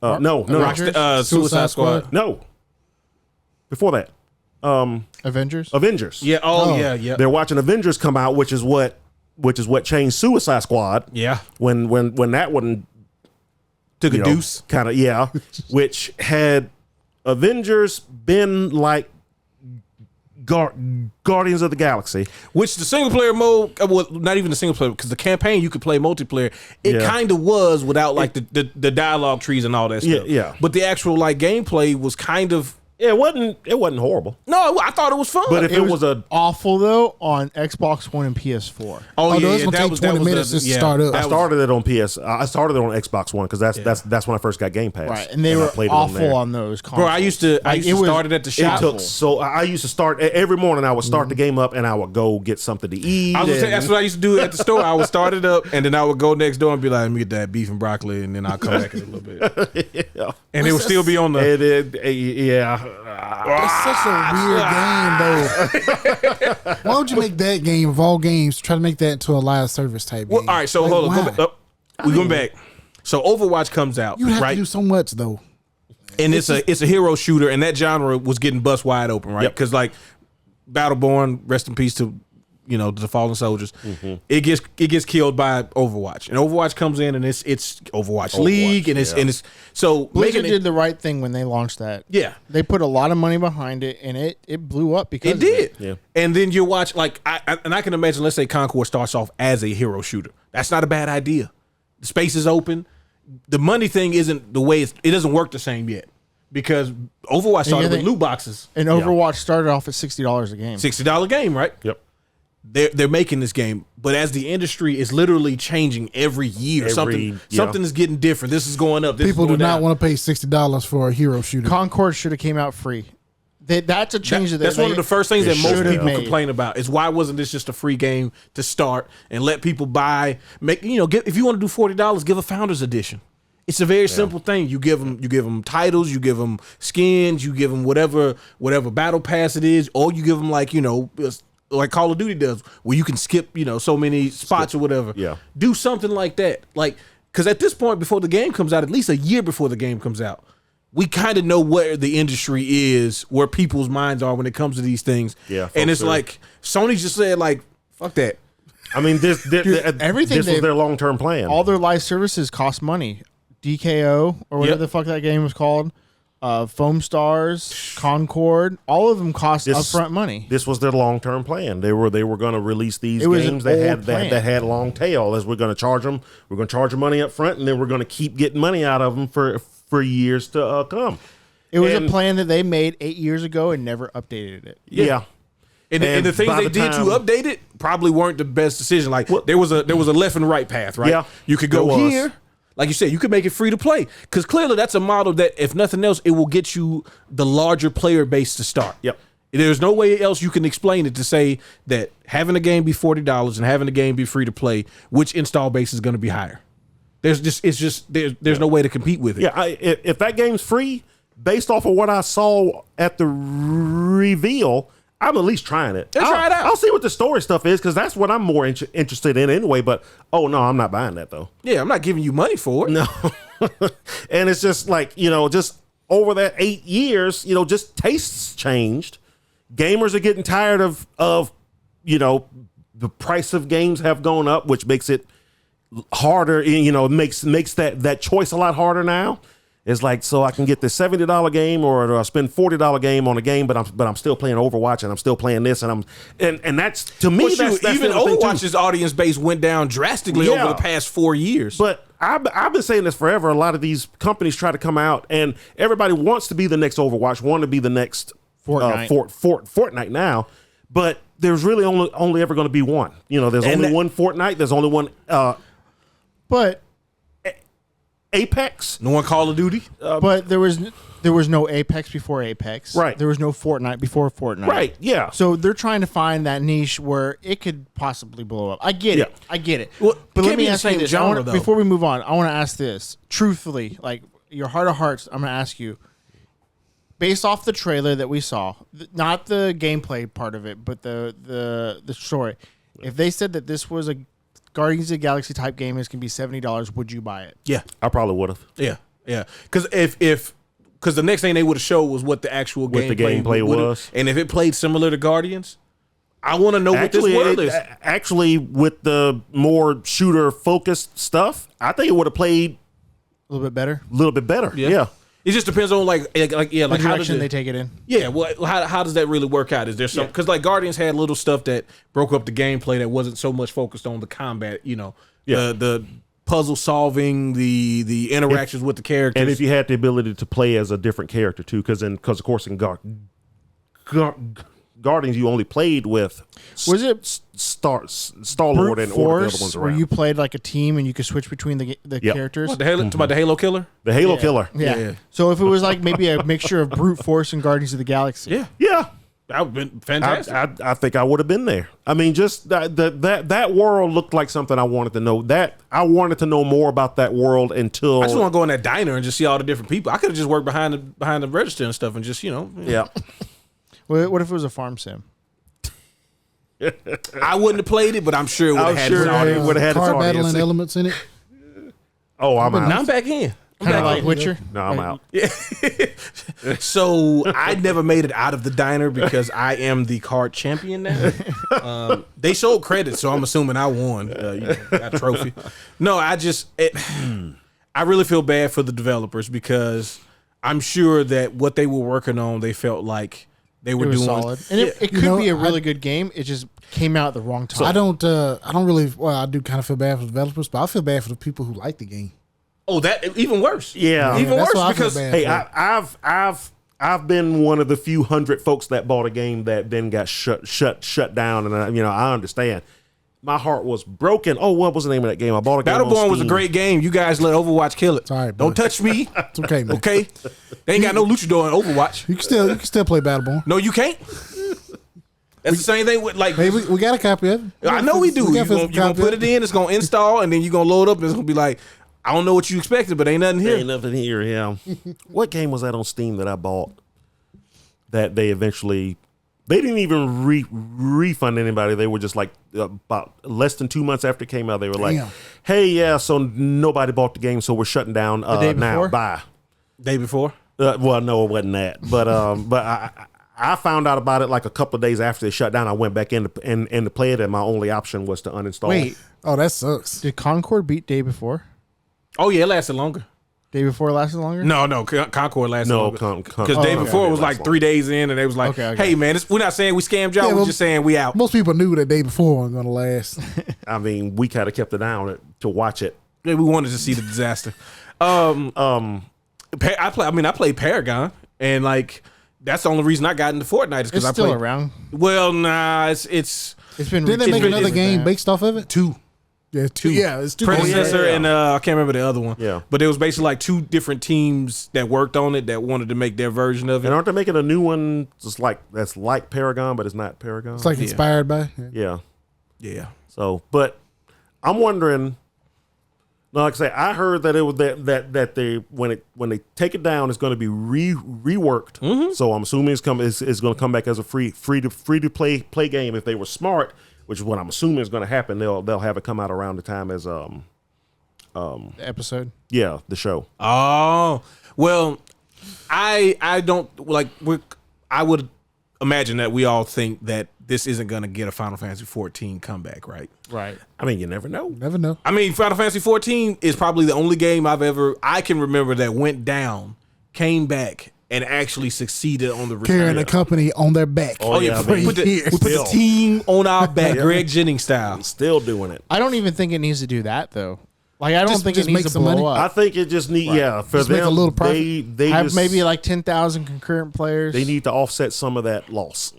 No, Suicide Squad. No, before that, Avengers. Yeah. Yeah. They're watching Avengers come out, which is what changed Suicide Squad. Yeah. When that one took a deuce, kind of which had Avengers been like Guardians of the Galaxy, which the single player mode, well, not even the single player, because the campaign you could play multiplayer. It kind of was without like the dialogue trees and all that stuff. Yeah. But the actual like gameplay was kind of. It wasn't horrible. No, I thought it was fun. But if it was awful though on Xbox One and PS4. Oh yeah, it's gonna take 20 minutes to start up. I started it on I started it on Xbox One because that's when I first got Game Pass. Right, and they were awful on those consoles. Bro, I used to start it at the shop. I used to start every morning. I would start the game up and I would go get something to eat. I was gonna say that's what I used to do at the store. I would start it up and then I would go next door and be like, let me get that beef and broccoli, and then I'll come back in a little bit. And it would still be on the. It's such a weird game, though. Why would you make that game of all games? Try to make that into a live service type game. All right, so hold on. We're going back. So Overwatch comes out. You have to do so much, though. And it's a hero shooter, and that genre was getting bust wide open, right? Because like Battleborn, rest in peace to the fallen soldiers. Mm-hmm. It gets killed by Overwatch, and Overwatch comes in, and it's Overwatch League, and it's so Blizzard did the right thing when they launched that. Yeah, they put a lot of money behind it, and it blew up because it did. Yeah, and then you watch I can imagine. Let's say Concord starts off as a hero shooter. That's not a bad idea. The space is open. The money thing isn't the way it doesn't work the same yet. Because Overwatch started with loot boxes, and Overwatch started off at $60 a game. $60 game, right? Yep. They're making this game, but as the industry is literally changing every year, something is getting different. This is going up. People do not want to pay $60 for a hero shooter. Concord should have came out free. That's a change. That's one of the first things that most people complain about is why wasn't this just a free game to start and let people buy? If you want to do $40, give a founders edition. It's a very simple thing. You give them titles, you give them skins, you give them whatever battle pass it is, or you give them like Call of Duty does, where you can skip so many spots or whatever. Yeah, do something like that. Like, because at this point, before the game comes out, at least a year before the game comes out, we kind of know where the industry is, where people's minds are when it comes to these things. Yeah, and it's like Sony just said, like, fuck that. I mean, everything was their long-term plan. All their live services cost money. DKO or whatever the fuck that game was called, Foam Stars, Concord, all of them cost upfront money. This was their long-term plan. They were going to release these games that had long tail. As we're going to charge them money up front, and then we're going to keep getting money out of them for years to come. It was a plan that they made 8 years ago and never updated it. Yeah. And the things they did to update it probably weren't the best decision. Like there was a left and right path, right? Yeah, you could go here. Like you said, you could make it free to play because clearly that's a model that, if nothing else, it will get you the larger player base to start. Yep. There's no way else you can explain it to say that having a game be $40 and having a game be free to play, which install base is going to be higher. There's no way to compete with it. Yeah, if that game's free, based off of what I saw at the reveal, I'm at least trying it. Try it out. I'll see what the story stuff is because that's what I'm more interested in anyway. But no, I'm not buying that though. Yeah, I'm not giving you money for it. No, and it's just like just over that 8 years, just tastes changed. Gamers are getting tired of the price of games have gone up, which makes it harder. Makes that choice a lot harder now. It's like, so I can get this $70 game or I spend $40 game on a game, but I'm still playing Overwatch and I'm still playing this and that's to me. That's even Overwatch's audience base went down drastically over the past 4 years. But I've been saying this forever. A lot of these companies try to come out, and everybody wants to be the next Overwatch, want to be the next Fortnite. Fortnite now, but there's really only ever going to be one. You know, there's only one Fortnite. There's only one But Apex. No one Call of Duty. but there was no Apex before Apex. Right. There was no Fortnite before Fortnite. Right. Yeah. So they're trying to find that niche where it could possibly blow up. I get it. I get it. Well, but it let can't me be the ask you same this. genre, though. Before we move on, I want to ask this. Truthfully, like your heart of hearts, I'm going to ask you, based off the trailer that we saw, not the gameplay part of it, but the story, if they said that this was a Guardians of the Galaxy type game, it's going to be $70, would you buy it? Yeah. I probably would have. Yeah. Because because the next thing they would have showed was what the actual gameplay was, and if it played similar to Guardians, I want to know what this world is. Actually, with the more shooter focused stuff, I think it would have played A little bit better. a little bit better. Yeah. It just depends on like The how direction they take it in. Yeah, well, how does that really work out? Is there some because like Guardians had little stuff that broke up the gameplay that wasn't so much focused on the combat, the puzzle solving, the interactions with the characters, And if you had the ability to play as a different character too, because of course in Guardians you only played with Was it Star Lord Brute and all the other Force ones where around. you played like a team and you could switch between the Yep. characters? What, the Halo, about the Halo killer. The Halo killer. Yeah. Yeah. So if it was like maybe a mixture of Brute Force and Guardians of the Galaxy. Yeah, Yeah. that would have been fantastic. I think I would have been there. I mean, just that world looked like something I wanted to know. That I wanted to know more about that world until I just want to go in that diner and just see all the different people. I could have just worked behind the register and stuff and just yeah. What if it was a farm sim? I wouldn't have played it, but I'm sure it would have I'm had sure its it audience. would have had its car audience. battling elements in it. Oh, I'm Now out. I'm back in. Kind of like Witcher? No, I'm out. So I never made it out of the diner because I am the card champion now. They showed credit, so I'm assuming I won. Got a trophy. No, I really feel bad for the developers because I'm sure that what they were working on, they felt like they were It was doing solid. And it could be a really good game. It just came out at the wrong time. I don't really. Well, I do kind of feel bad for the developers, but I feel bad for the people who like the game. Oh, that even worse. Yeah. Even that's worse what I feel because bad Hey, for. I've been one of the few hundred folks that bought a game that then got shut down, and I understand. My heart was broken. Oh, what was the name of that game? I bought a game. Battleborn was a Steam. great game. You guys let Overwatch kill it. Sorry, Don't bud. touch me. It's okay, man. Okay, they ain't got no luchador in Overwatch. You can still play Battleborn. No, you can't. That's the same thing with like. Hey, we got a copy of it. I know we do. You're got gonna put it in. It's gonna install, and then you're gonna load up, and it's gonna be like, I don't know what you expected, but ain't nothing here. Ain't nothing here. Yeah. What game was that on Steam that I bought? That they didn't even refund anybody. They were just like about less than 2 months after it came out. They were like, Damn. "Hey, yeah, so nobody bought the game, so we're shutting down day now. before? Bye." Day before. Well, no, it wasn't that. But I found out about it like a couple of days after they shut down. I went back in to play it, and my only option was to uninstall. Wait, Oh, that sucks. did Concord beat Day Before? Oh yeah, it lasted longer. Day Before lasted longer? No, Concord lasted No, longer. because Day before it was like 3 days in, and they was like, Okay. "Hey man, we're not saying we scammed y'all. Yeah, we're well, just saying we out." Most people knew that day before wasn't going to last. I mean, we kind of kept it down to watch it. Yeah, we wanted to see the disaster. I played Paragon, and like that's the only reason I got into Fortnite is because It's I still played. around. Well, nah, it's It's been. Didn't they It's make been- another it's game bad. based off of it? two. Yeah, two. Yeah, it's two. Predecessor yeah. and I can't remember the other one. Yeah. But it was basically like two different teams that worked on it that wanted to make their version of it. And aren't they making a new one that's like Paragon, but it's not Paragon? It's like inspired by. yeah. Yeah. So, but I'm wondering. No, like I say, I heard that it was that they when they take it down, it's going to be reworked. Mm-hmm. So I'm assuming it's going to come back as a free to play game. If they were smart, which is what I'm assuming is going to happen, they'll have it come out around the time as episode. the show. Oh well, I don't like. I would imagine that we all think that this isn't going to get a Final Fantasy 14 comeback, right? Right. I mean, you never know. Never know. I mean, Final Fantasy 14 is probably the only game I can remember that went down, came back, and actually succeeded on the return. Carrying the company on their back. Oh, yeah, for man. we put years. the team on our back, Greg Jennings style. Still doing it. I don't even think it needs to do that though. Like, I don't think it just needs make to some blow money. I up. think it just need for Just make them a little profit. they Have just, maybe like 10,000 concurrent players. they need to offset some of that loss.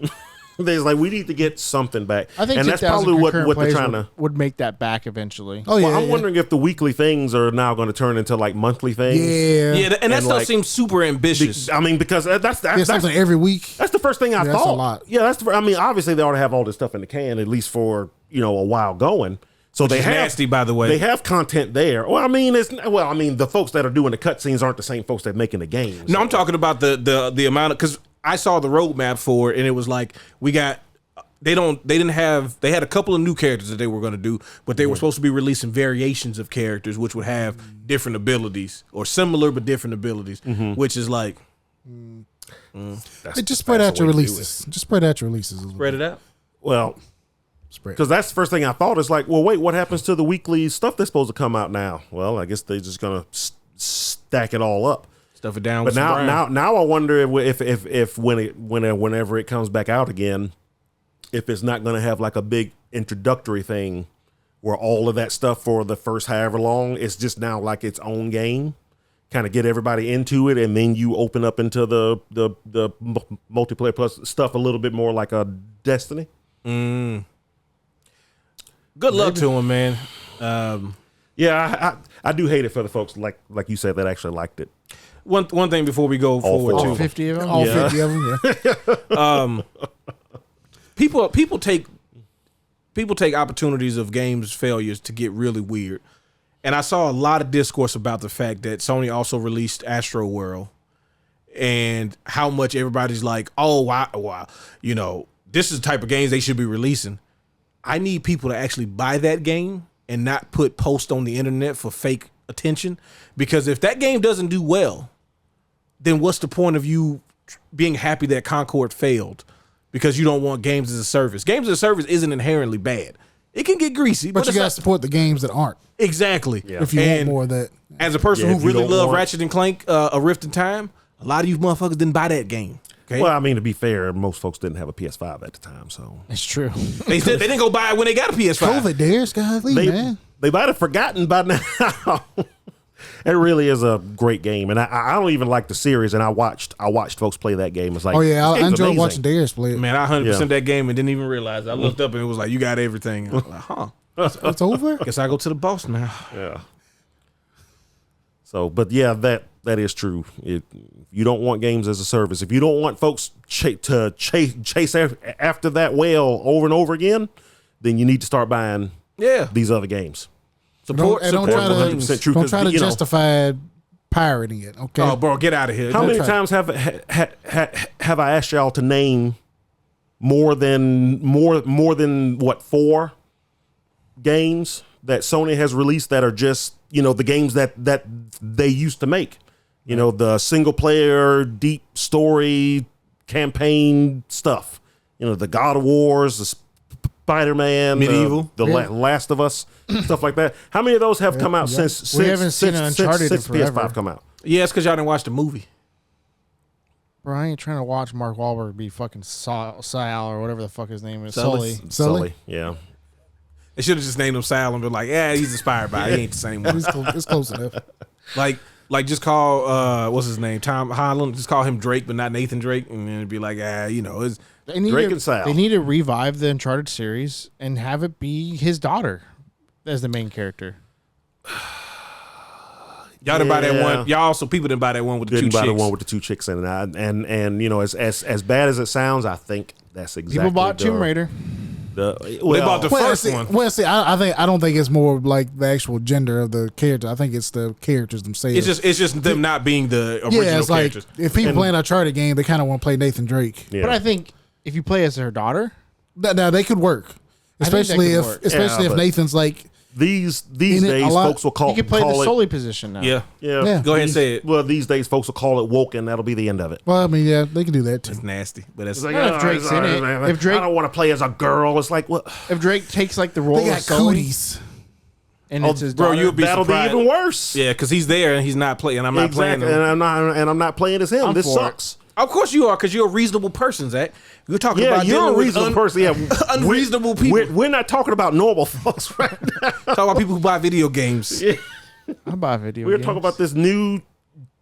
There's like we need to get something back. I think and that's 10,000 probably what concurrent they're players trying to. would make that back eventually. Oh yeah, Well, I'm yeah. wondering if the weekly things are now going to turn into like monthly things. Yeah, Yeah, and that And stuff like- seems super ambitious. I mean, because that's yeah, something every week. That's the first thing I Yeah, that's thought. a lot. Yeah, I mean, obviously they ought to have all this stuff in the can at least for a while going. So they is have nasty, by the way. They have content there. Well, I mean, the folks that are doing the cutscenes aren't the same folks that are making the games. No, I'm talking about the amount of, because I saw the roadmap for it, and it was like they had a couple of new characters that they were going to do, but they were supposed to be releasing variations of characters which would have different abilities or similar but different abilities, which is like That's- Hey, just spread that's out the your way to do releases. Just spread out your releases. A little spread bit. it out. Well, Spread. because that's the first thing I thought is like, well, wait, what happens to the weekly stuff that's supposed to come out now? Well, I guess they're just gonna stack it all up. Stuff it down. But with some brine. now I wonder if whenever it comes back out again, if it's not going to have like a big introductory thing where all of that stuff for the first however long it's just now like its own game, kind of get everybody into it, and then you open up into the multiplayer plus stuff a little bit more like a Destiny. Good luck to him, man. Yeah, I do hate it for the folks like you said that actually liked it. One thing before we go forward, four. too. All 50 of them? All Yeah. 50 of them. Yeah. People take opportunities of games failures to get really weird. And I saw a lot of discourse about the fact that Sony also released Astro World and how much everybody's like, oh, wow, this is the type of games they should be releasing. I need people to actually buy that game and not put posts on the internet for fake attention, because if that game doesn't do well, then what's the point of you being happy that Concord failed? Because you don't want games as a service. Games as a service isn't inherently bad. It can get greasy, But you it's got to not- support the games that aren't. exactly. Yeah. If you And want more of that. as a person Yeah, who if you really don't loved want- Ratchet and Clank, A Rift in Time, a lot of you motherfuckers didn't buy that game. Okay, Well, I mean, to be fair, most folks didn't have a PS5 at the time, so It's true. they didn't go buy it when they got a PS5. COVID there, Golly, man. they might have forgotten by now. It really is a great game, and I don't even like the series. And I watched folks play that game. It's like, Oh, yeah. this I game's enjoy amazing. watching Darius play it. Man, I 100% Yeah. that game and didn't even realize. I looked up and it was like, you got everything. I was like, huh? It's over? Guess I go to the boss now. Yeah. So, but yeah, that is true. You don't want games as a service. If you don't want folks to chase after that whale over and over again, then you need to start buying Yeah, these other games. support. Don't support try to, 100% true, don't 'cause, try to you know- justify pirating it, okay? Oh, bro, get out of here. How Don't many try- times have I asked y'all to name more than what 4 games that Sony has released that are just the games that they used to make, the single player deep story campaign stuff, the God of Wars, the Spider-Man, Medieval. the Yeah. Last of Us, stuff like that. How many of those have come out since We haven't seen since Uncharted in PS5 forever. come out? Yeah, it's because y'all didn't watch the movie. Bro, I ain't trying to watch Mark Wahlberg be fucking Sal or whatever the fuck his name is. Sully. Sully. Yeah. They should have just named him Sal and been like, yeah, he's inspired by it. He ain't the same one. It's close enough. Like just call what's his name, Tom Holland. Just call him Drake, but not Nathan Drake, and then it'd be like, it's They need Drake to, and Sal. They need to revive the Uncharted series and have it be his daughter as the main character. y'all didn't buy that Yeah. one. Y'all also people didn't buy that one with the Didn't two buy chicks. the one with the 2 chicks in it. As bad as it sounds, I think that's exactly People bought Tomb Raider. They bought the Well, first see, one. I don't think it's more like the actual gender of the character. I think it's the characters themselves. It's just them not being the original yeah, it's like characters. if people playing a Uncharted game, they kind of want to play Nathan Drake. Yeah. But I think if you play as her daughter, Now they could work, I think that especially could if work. especially Yeah, if but- Nathan's like these In it, days, a lot- folks will call you can play the it. Sully position now. Yeah. Yeah. Go ahead and say it. Well, these days, folks will call it woke, and that'll be the end of it. well, I mean, yeah, they can do that too. It's nasty, but it's It's like, Not if Drake's in it. If Drake- I don't want to play as a girl. It's like, what? If Drake takes like the role They of got Sully cooties. and it's his bro, daughter, you'll be That'll surprised. be even worse. Yeah, because he's there and he's not playing. I'm not exactly. playing him. And I'm not playing as him. I'm This for it. sucks. Of course you are, because you're a reasonable person, Zach. You're talking about you're a dealing with reasonable person. Yeah, unreasonable people. We're not talking about normal folks right now. Talking about people who buy video games. Yeah. I buy video We're games. talking about this new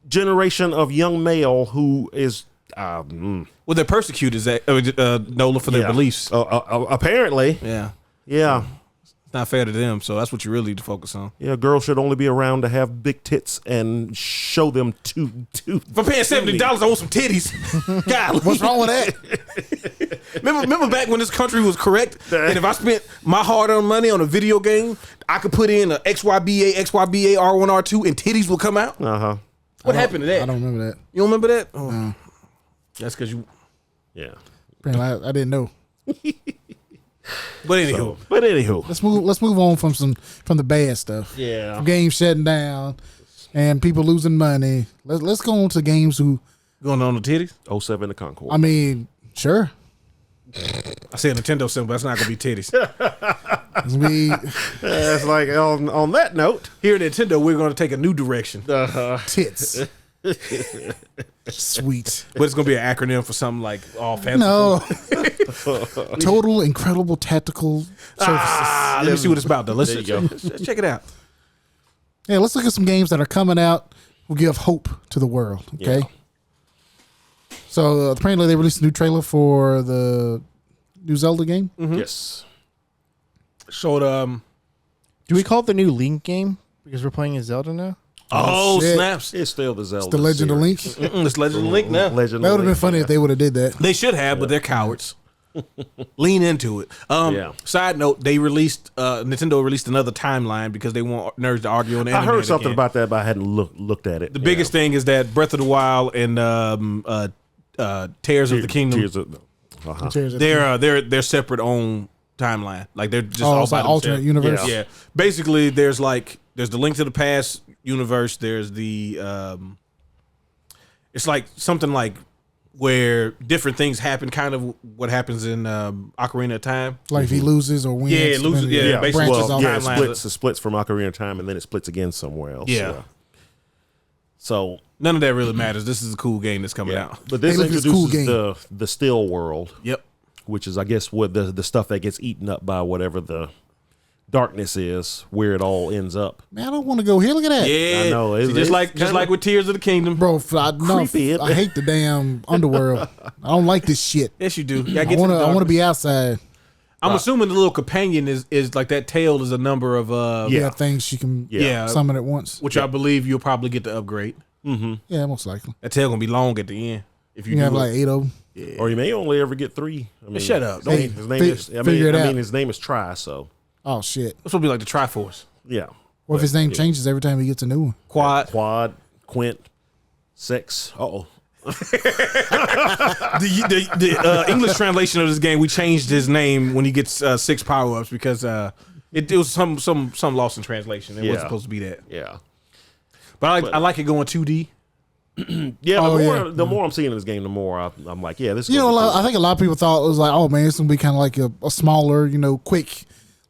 generation of young male who is. Well, they're persecuted, Zach, Nola, for their beliefs. Apparently. Yeah. It's not fair to them, so that's what you really need to focus on. Yeah, girls should only be around to have big tits and show them to. For paying $70, I want some titties. God, What's wrong with that? remember back when this country was correct, and if I spent my hard-earned money on a video game, I could put in a XYBA, R1, R2, and titties will come out. What happened to that? I don't remember that. You don't remember that? Oh. No. That's because you. Yeah. Apparently, I didn't know. But anywho, Let's move on from the bad stuff. Yeah. From games shutting down and people losing money. Let's go on to games who. going on the titties. 07 to Concord. I mean, sure. I said Nintendo symbol. That's not gonna be titties. It's me It's like on that note, Here at Nintendo, we're gonna take a new direction, tits. Sweet. but it's gonna be an acronym for something like all fancy. No. Total incredible tactical services. Let me see what it's about though. Let's There you let's check it out. Yeah, let's look at some games that are coming out. Will give hope to the world. Okay. Yeah. So apparently they released a new trailer for the new Zelda game. yes. Showed Do we call it the new Link game because we're playing as Zelda now? Oh, shit. snaps! It's still the Zelda. The Legend of Link. It's Legend of Link now. Legend That of would have been Link. funny if they would have did that. They should have, but they're cowards. Lean into it. Yeah. Side note: they released Nintendo released another timeline because they want nerds to argue on the I internet. heard something again. about that, but I hadn't looked at it. The biggest thing is that Breath of the Wild and Tears of the Kingdom. Tears of, Cheers. They're separate on timeline. Like they're just all it's by like alternate themselves. universe. Yeah. Basically, there's the Link to the Past universe. There's the it's like something like where different things happen, kind of what happens in Ocarina of Time. Like if he loses or wins. Yeah, it loses- depending- yeah, basically. branches Well, off. yeah, it splits from Ocarina of Time, and then it splits again somewhere else. Yeah. So None of that really matters. This is a cool game that's coming out. but this Hey, look, it's introduces cool the still world, Yep. which is, I guess, what the stuff that gets eaten up by whatever the darkness is, where it all ends up. Man, I don't want to go here. Look at that. Yeah, I know. See, It's just kinda- like with Tears of the Kingdom. Bro, Creepy. I hate the damn underworld. I don't like this shit. Yes, you do. You gotta I get want to the to darkness. be outside. I'm assuming the little companion is like that tail is a number of Yeah, things she can Yeah. summon at once. which I believe you'll probably get to upgrade. Yeah, most likely. That tail gonna be long at the end if you You can have do it. like 8 of them. Or you may only ever get 3. I mean, Shut up. Hey, His name fi- is. figure it out. His name is Try. So Oh shit! This will be like the Triforce. yeah. What if his name changes every time he gets a new one? Quad. Quint, Sex. Oh. The English translation of this game, we changed his name when he gets 6 power ups because it was some lost in translation. It Yeah. wasn't supposed to be that. Yeah. But I like it going 2D. Yeah. Oh, The more I'm seeing in this game, the more I'm like, yeah, this. Is You know, gonna be cool. I think a lot of people thought it was like, oh man, it's gonna be kind of like a smaller, quick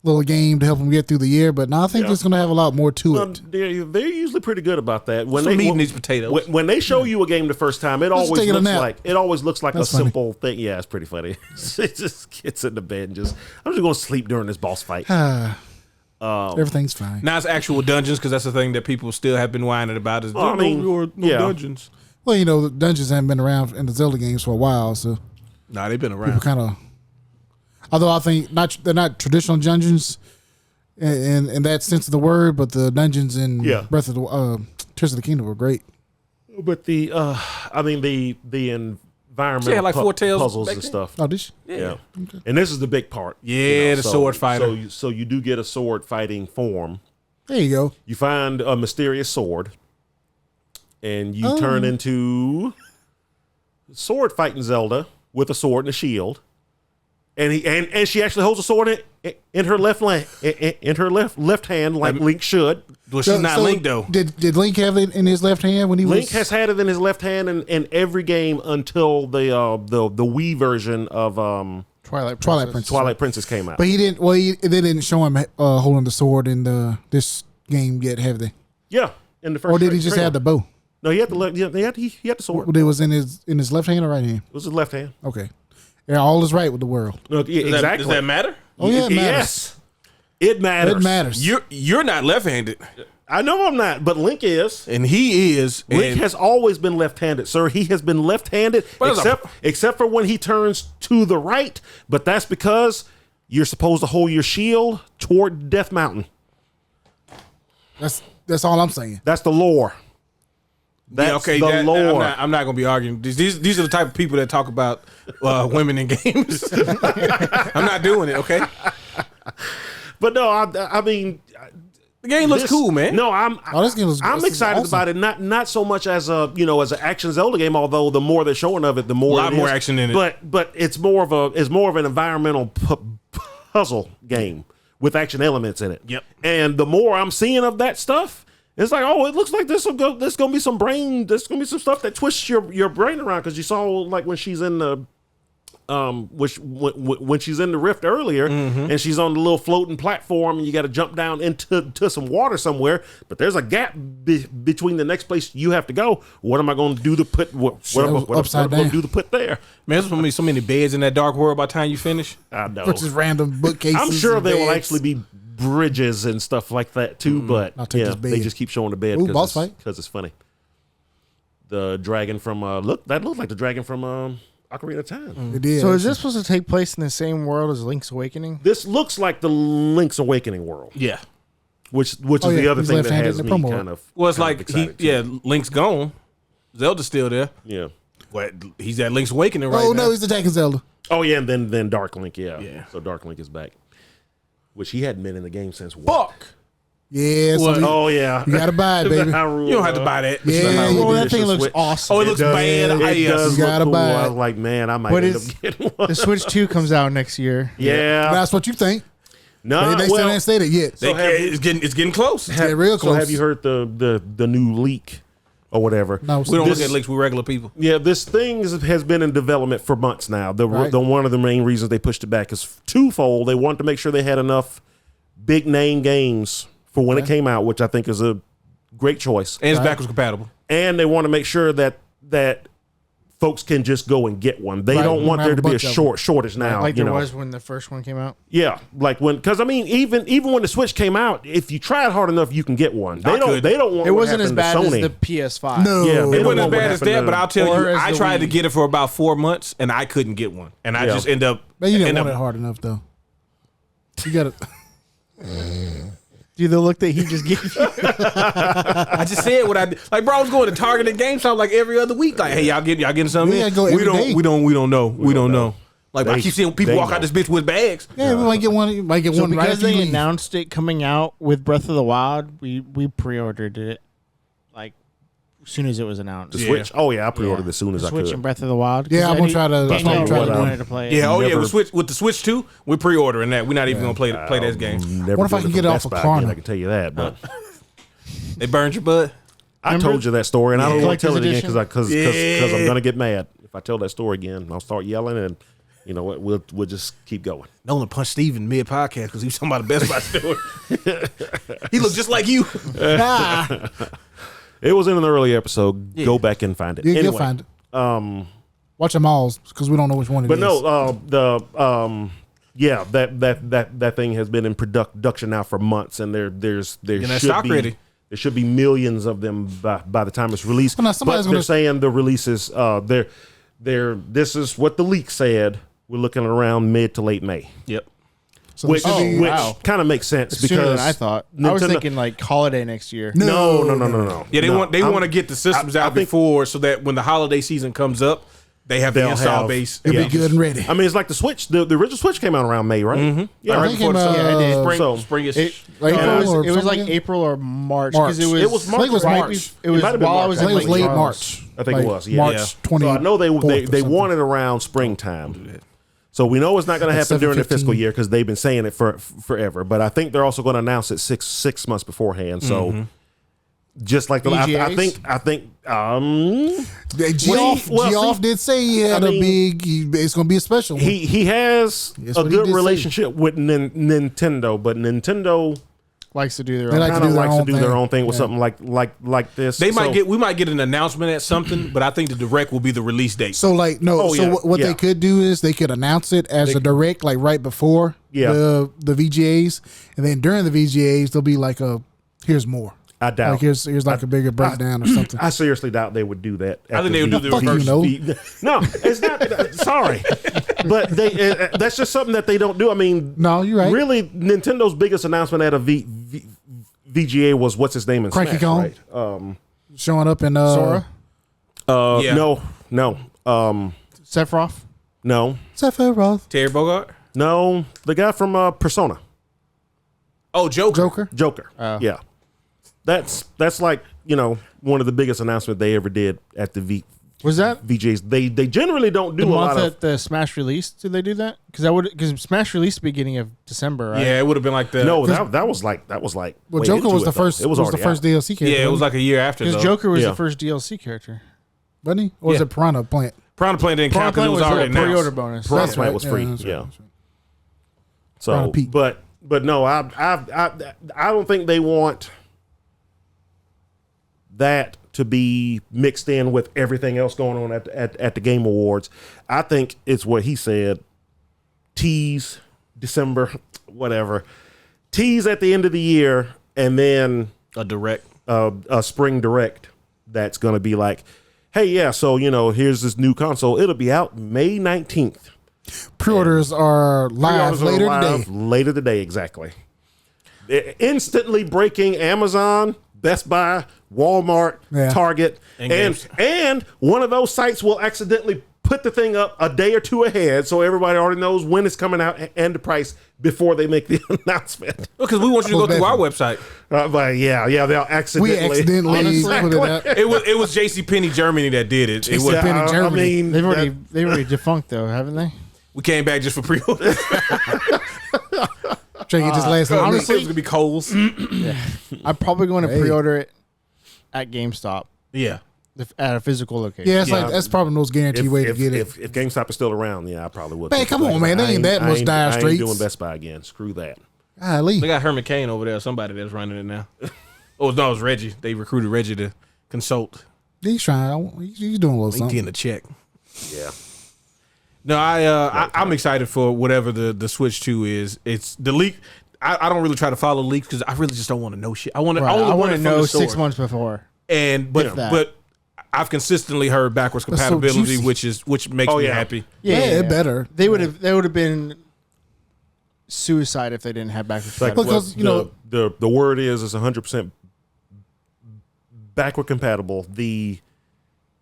little game to help them get through the year. But now I think Yeah. it's gonna have a lot more to it. They're usually pretty good about that. When Some meat in when, these potatoes. when they show you a game the first time, it Let's always take it a looks nap. like That's a funny. simple thing. Yeah, it's pretty funny. It just gets in the bed and I'm just going to sleep during this boss fight. Everything's fine. Now it's actual dungeons because that's the thing that people still have been whining about is I mean, no yeah. dungeons. Well, the dungeons haven't been around in the Zelda games for a while, so Nah, they've been people around. kind of. Although I think they're not traditional dungeons in that sense of the word, but the dungeons in Yeah. Breath of the Tears of the Kingdom were great. But the environment She had like 4 tails puzzles back and then? stuff. Oh, did you? Yeah. And this is the big part. Yeah, the sword fighter. So you do get a sword fighting form. There you go. You find a mysterious sword, and you Oh. turn into sword fighting Zelda with a sword and a shield. And she actually holds a sword in her left hand like Link should. Well, she's not Link though. Did Link have it in his left hand when he Link was? has had it in his left hand in every game until the Wii version of Twilight Princess. Twilight Princess came out. But he didn't. Well, they didn't show him holding the sword in this game yet, have they? Yeah, in the first. Or did he just trailer. have the bow? No, he had the left. Yeah, he had the sword. It was in his left hand or right hand? It was his left hand. Okay. Yeah, all is right with the world. No, yeah, exactly. Does that matter? Oh yeah, it matters. Yes, it matters. It matters. You're not left-handed, I know I'm not, but Link is. and he is. Link and has always been left-handed, sir. He has been left-handed, But it's except for when he turns to the right. But that's because you're supposed to hold your shield toward Death Mountain. That's all I'm saying. That's the lore. That's the lore. I'm not going to be arguing. These are the type of people that talk about women in games. I'm not doing it. Okay. But no, I mean, The game looks cool, man. No, I'm this game looks I'm excited awesome. about it. Not so much as as an action Zelda game. Although the more they're showing of it, the more A lot it more is. action in it. But it's more of an environmental puzzle game with action elements in it. Yep. And the more I'm seeing of that stuff, it's like, oh, it looks like there's gonna be some stuff that twists your brain around, because you saw like when she's in the when she's in the rift earlier, and she's on the little floating platform, and you got to jump down into some water somewhere, but there's a gap between the next place you have to go. What am I going to do to put what am I going to do to put there? Man, there's going to be so many beds in that dark world by the time you finish. I know. Which is random bookcases. I'm sure and there will beds. actually be bridges and stuff like that too, but I'll take yeah, this bed. they just keep showing the bed Ooh, boss fight. because it's funny. The dragon from looked like the dragon from Ocarina of Time. It did. So is this supposed to take place in the same world as Link's Awakening? This looks like the Link's Awakening world, Yeah. which is the other he's thing that left-handed has in me the promo. kind of Well, it's kind like of excited too. Link's gone. Zelda's still there. Yeah. But he's at Link's Awakening right Oh now. no, he's attacking Zelda. Oh yeah, and then Dark Link, yeah. Yeah. So Dark Link is back, which he hadn't been in the game since what? Fuck. Yeah, so What? Oh yeah, you gotta buy it, baby. You don't have to buy that. Yeah, Hyrule Oh, that Edition thing looks Switch. awesome. Oh, it looks bad. It Yes. does You look gotta cool. buy I it. was like, man, I might But end up it's- getting one. The Switch 2 comes out next year. Yeah. That's what you think. No, They still well, ain't stated yet. They- it's getting close. Yeah, real so close. have you heard the new leak or whatever? No, We don't This- look at leaks. We're regular people. Yeah, this thing has been in development for months now. The one of the main reasons they pushed it back is twofold. They wanted to make sure they had enough big name games for when it came out, which I think is a great choice. And it's backwards compatible. And they want to make sure that folks can just go and get one. They Right, don't we want have there a to be a bunch of them. shortage now. Like you there know. was when the first one came out. Yeah, like because I mean, even when the Switch came out, if you tried hard enough, you can get one. They don't want. It what wasn't as happened bad to as Sony. the PS5. No, Yeah, they It don't wasn't as want what bad as happened that, to- but I'll tell or you, as I the tried to Wii. get it for about 4 months, and I couldn't get one. And I Yeah. just end up. Man, you didn't end want up- it hard enough though. You got to. Dude, the look that he just gave you. I just said what I did. Like, bro, I was going to Target and GameStop like every other week. Like, hey, y'all getting something? We in? gotta go every day. We don't know. We don't know. Like, I They- keep seeing people they walk know. out this bitch with bags. Yeah, we might get one. You might get So one right because after you they leave. announced it coming out with Breath of the Wild, we pre-ordered it like as soon as it was announced. The Switch. Oh yeah, I pre-ordered Yeah. as soon as I Switch could. and Breath of the Wild. Yeah, I'm gonna try to- Daniel I'm gonna try to really do it. wanted to play it. Yeah, oh yeah, Never- with the Switch 2, we're pre-ordering that. We're not even gonna play that game. Never What if I doing can it get from it off Best of Buy Klarna? again, I can tell you that. But They burned your butt. I told you that story, and I don't want to tell it again Collector's because I'm gonna get mad if I tell that story again. I'll start yelling, and you know what? We'll just keep going. Nolan punched Steven mid podcast because he was talking about the Best Buy store. He looked just like you. It was in an early episode. Yeah. Go back and find it. You'll Anyway, find it. Watch them all because we don't know which one it but is. no, that thing has been in production now for months, and there that should stock be ready. there should be millions of them by the time it's released. Well, now but somebody's they're gonna- saying the releases this is what the leak said. We're looking at around mid to late May, Yep. So which this should be- wow. kind of makes sense Sooner because than I thought. I was Nintendo- thinking like holiday next year. no. Yeah, they No, want to get the systems I out think- before so that when the holiday season comes up, they have the They'll install have- base. it'll yeah. be good and ready. I mean, it's like the Switch. The original Switch came out around May, right? Mm-hmm. Yeah, I right think before the it, summer. Yeah, it did. Spring, So- spring-ish. Like It April was, or it was like something? April or March March. because it was. It was March. I think it was right March. bef- It It was might have been while I March. was I think it was in late Lake March. I think it was, yeah. March Yeah. 20. So I know they want it around springtime. So we know it's not going to At happen during the fiscal 7/15. year because they've been saying it for forever. But I think they're also going to announce it six months beforehand. So just like I VGAs? think Geoff did say he had I mean, it's going to be a special one. he has That's a what he good did say. relationship with Nintendo, but Nintendo likes to do their They own. like to Kind of do their likes to own do their thing. own thing with Yeah. something like this. They might So- we might get an announcement at something, but I think the direct will be the release date. So like no, Oh, so yeah, what yeah. they could do is they could announce it as a direct like right before Yeah. the VGAs, and then during the VGAs there'll be like a here's more. I doubt. Like here's like a bigger breakdown or something. I seriously doubt they would do that. I think they would do the Fuck you, reverse. know. No, it's not. Sorry, but that's just something that they don't do. I mean, No, you're right. Really, Nintendo's biggest announcement at a VGA was what's his name in Cranky Smash, Kong? right? Showing up in Sora, Yeah. No, Sephiroth. no, Sephiroth, Terry Bogard. no. The guy from Persona, Oh, Joker. Joker. Yeah, that's like one of the biggest announcements they ever did at the Was that VGAs. They generally don't do the a month lot of. that the Smash released? Did they do that? Because Smash released beginning of December, right? Yeah, it would have been like the No, that was like Well, way Joker into was it, the though. first. It was the already first out. DLC character. Yeah, it was like a year after. Because Though. Joker was Yeah. the first DLC character. wasn't he? Or was Yeah. it Piranha Plant? Piranha Plant didn't count because it was a already pre-order announced. bonus. Piranha That's Plant right. was Yeah, free. that's right, Yeah. that's right. So, Pete. but no, I don't think they want that to be mixed in with everything else going on at the Game Awards. I think it's what he said. Tease December, whatever. Tease at the end of the year, and then A direct. a spring direct that's going to be like, hey, yeah, so here's this new console. It'll be out May 19th. Pre-orders are live Pre-orders are later live today. Later today, exactly. Instantly breaking Amazon, Best Buy, Walmart, Yeah. Target, And and one of those sites will accidentally put the thing up a day or two ahead, so everybody already knows when it's coming out and the price before they make the announcement. Because we want you to go Most through our website. But yeah, they'll accidentally. We accidentally Honestly. put it up. It was JCPenney Germany that did it. It was, Penny Germany. I mean, They've already defunked though, haven't they? we came back just for pre-order. Try to get this last little Honestly, it was leak. gonna be Coles. I'm probably going to Hey. pre-order it at GameStop Yeah. at a physical location. Yeah, it's like that's probably the most guaranteed way to get it. if GameStop is still around, yeah, I probably would. Man, come on, man. They ain't that much dire I ain't straits. doing Best Buy again. Screw that. Golly. They got Herman Cain over there. Somebody that's running it now. Oh no, it was Reggie. They recruited Reggie to consult. He's trying. He's doing a little He something. getting a check. Yeah. No, I'm excited for whatever the Switch 2 is. It's the leak. I don't really try to follow leaks because I really just don't want to know shit. I want to. Right. I want to know 6 months. months before. And but that. but I've consistently heard backwards That's so compatibility, juicy. which makes Oh, me yeah. happy. Yeah, it better. They would have been suicide if they didn't have backwards Like, compatibility. Because, the word is it's 100% backward compatible. The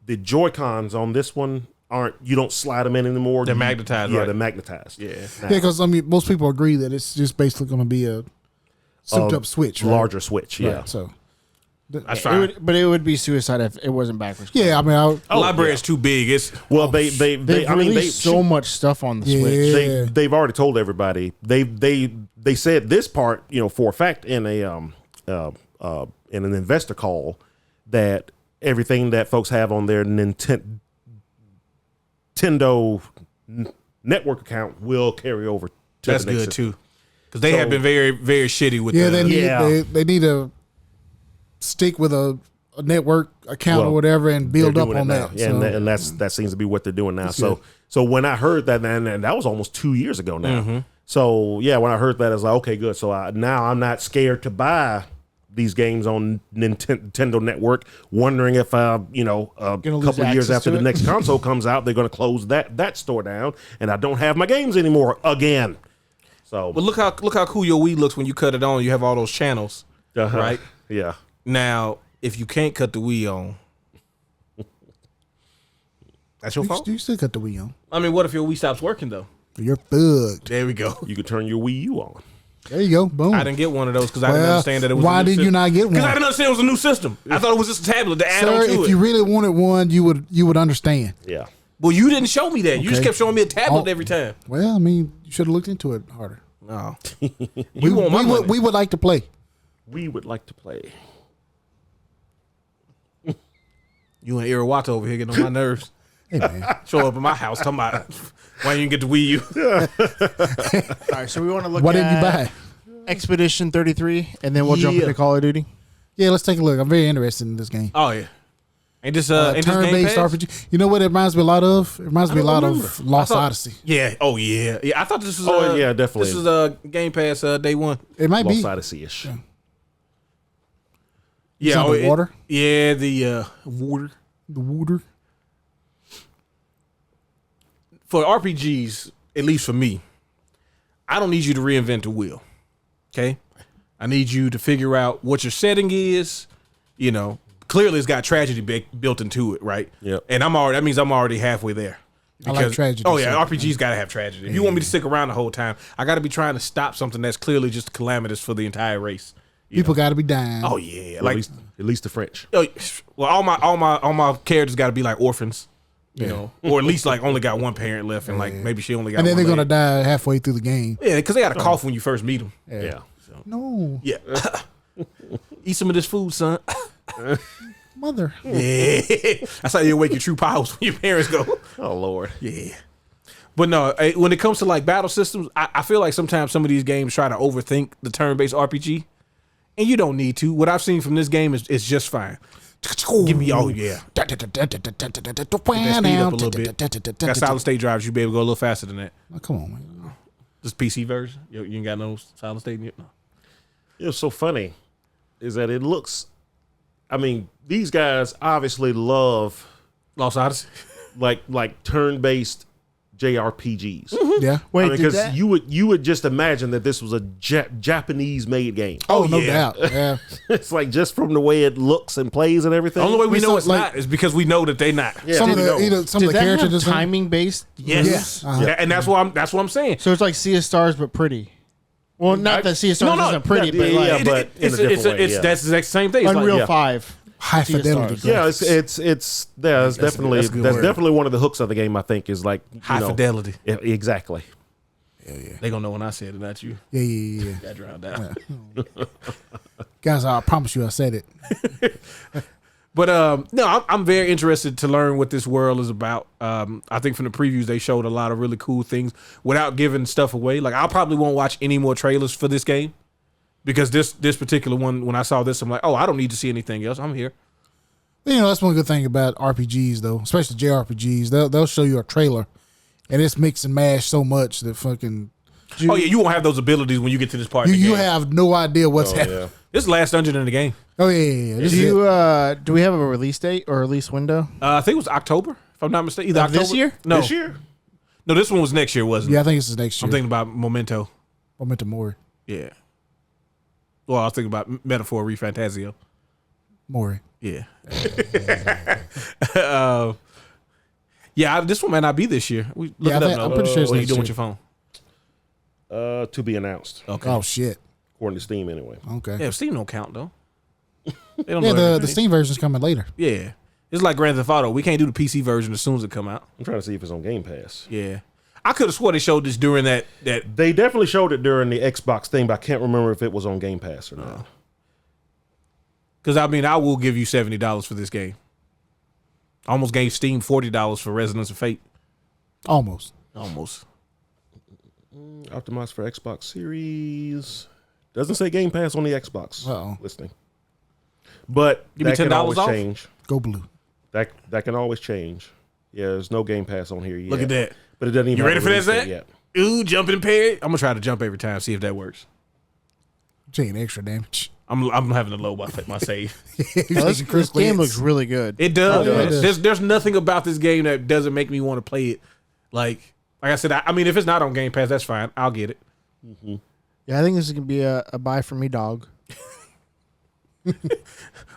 Joy-Cons on this one aren't. You don't slide them in anymore. They're magnetized, Yeah, right? they're magnetized. Yeah. Yeah, because I mean, most people agree that it's just basically going to be a souped up Switch, right? Larger Switch. Yeah. Right, so That's It fine. would, but it would be suicide if it wasn't backwards. yeah, I mean, The library is too big. It's Well, they They've I mean, released so much stuff on the Switch. Yeah. they've already told everybody. They said this part, for a fact in an investor call that everything that folks have on their Nintendo network account will carry over to that's the next good system. too, because they have been very very shitty with yeah, the, they need to stick with a network account or Well, whatever and build They're up doing it on now. that. Yeah, So, and that seems to be what they're doing now. So good. so when I heard that, man, and that was almost 2 years ago now. Mm-hmm. So yeah, when I heard that, I was like, okay, good. So now I'm not scared to buy these games on Nintendo Network, wondering if a lose couple of years access after to the it? next console comes out, they're going to close that store down, and I don't have my games anymore again. So, But look how cool your Wii looks when you cut it on. You have all those channels, uh-huh. right? Yeah. Now, if you can't cut the Wii on, that's your fault. you still got the Wii on. I mean, what if your Wii stops working though? You're fucked. There we go. You could turn your Wii U on. There you go. Boom. I didn't get one of those because I didn't Well, understand that it was. why did you not get Because I one? didn't understand it was a new system. I thought it was just a tablet to add Sir, on to if it. you really wanted one, you would understand. Yeah. Well, you didn't show me that. You just Okay. kept showing me a tablet Oh. every time. Well, I mean, you should have looked into it harder. No, you want my money. We would like to play. We would like to play. You and Irawata over here getting on my nerves. Hey man, Show up at my house talking about why you didn't get the Wii U. All right, so we want to look why at didn't you buy? Expedition 33, and then we'll jump Yeah. into Call of Duty. Yeah, let's take a look. I'm very interested in this game. Oh yeah. Ain't this ain't this Game Turn-based Pass? RPG. You know what it reminds me a lot of? It reminds me a lot remember. of Lost I thought- Odyssey. Yeah. Oh yeah. Yeah. I thought this was. Oh, yeah, definitely. This is Game Pass day one. It might Lost be. Odyssey-ish. It's on the water? Yeah, the water. The water. For RPGs, at least for me, I don't need you to reinvent the wheel. Okay, I need you to figure out what your setting is. You know, clearly it's got tragedy built into it, right? Yep. And that means I'm already halfway there. I like tragedy, Oh yeah, so- RPGs got to have tragedy. If you want me to stick around the whole time, I got to be trying to stop something that's clearly just calamitous for the entire race. People got to be dying. Oh yeah, Well, like at least the French. well, all my characters got to be like orphans, you know, or at least like only got one parent left, and like maybe she only got. and then one they're going to leg. die halfway through the game. Yeah, because they got a cough when you first meet them. Yeah. No. Yeah. Eat some of this food, son. Mother. Yeah. That's how you wake your true powers when your parents go. Oh Lord. Yeah. But no, when it comes to like battle systems, I feel like sometimes some of these games try to overthink the turn-based RPG, and you don't need to. What I've seen from this game is just fine. Give me, oh yeah. Get that speed up a little bit. Got solid state drivers, you be able to go a little faster than that. Oh, come on, man. This PC version, you ain't got no solid state in it? No. It was so funny is that it looks, I mean, these guys obviously love Lost Odyssey. like turn-based JRPGs. Yeah. Wait, Because did that? you would just imagine that this was a Japanese-made game. Oh, no yeah. doubt. Yeah. It's like just from the way it looks and plays and everything. The only way we know it's like- not is because we know that they not. Yeah. Some of Didn't the, know. either, some Did of the that characters have just timing based? Yes. Yeah. Yeah, and that's what I'm saying. So it's like Sea of Stars, but pretty. Well, not that Sea of Stars isn't pretty, but yeah, like but in a different way, yeah. That's the exact same thing. It's Unreal like, 5. high Sea of fidelity. Stars. Yeah, graphics. it's that's definitely that's a good that's word. definitely one of the hooks of the game. I think is like high fidelity. Yeah, exactly. They gonna know when I said it, not you. Yeah. Got drowned out. Guys, I promise you I said it. But no, I'm very interested to learn what this world is about. I think from the previews they showed a lot of really cool things without giving stuff away. Like I probably won't watch any more trailers for this game because this particular one, when I saw this, I'm like, oh, I don't need to see anything else. I'm here. You know, that's one good thing about RPGs, though, especially JRPGs. They'll show you a trailer, and it's mix and mash so much that fucking Oh yeah, you won't have those abilities when you get to this part. you, of the you game. have no idea what's happening. Yeah. This is the last dungeon in the game. Oh yeah. This Do is you it. do we have a release date or release window? I think it was October, if I'm not mistaken. Either Of this October- year? No, This year? No, this one was next year, wasn't it? Yeah, I think this is next year. I'm thinking about Memento. Memento Mori. Yeah. Well, I was thinking about Metaphor Refantasio. Mori. Yeah. This one might not be this year. We look Yeah, it I up. think- I'm though. pretty sure it's What are you next doing year. with your phone? To be announced, Okay. Oh shit. according to Steam, anyway. Okay. Yeah, Steam don't count though. They don't Yeah, know the everything. Steam version's coming later. Yeah, it's like Grand Theft Auto. We can't do the PC version as soon as it come out. I'm trying to see if it's on Game Pass. Yeah, I could have swore they showed this during that. They definitely showed it during the Xbox thing, but I can't remember if it was on Game Pass or not. Because I mean, I will give you $70 for this game. I almost gave Steam $40 for Resonance of Fate. Almost. Almost. Optimized for Xbox Series. Doesn't say Game Pass on the Xbox Uh-oh. listing. But Give me that can $10 always off? change. Go blue. That can always change. Yeah, there's no Game Pass on here yet. Look at that. But it doesn't even You have ready a for release that, date Zach? yet. Ooh, jumping parry. I'm gonna try to jump every time, see if that works. Taking extra damage. I'm having to load my save. This game looks really good. It does. Oh, yeah, it does. There's nothing about this game that doesn't make me want to play it. Like I said, I mean, if it's not on Game Pass, that's fine. I'll get it. Yeah, I think this is gonna be a buy for me, dog.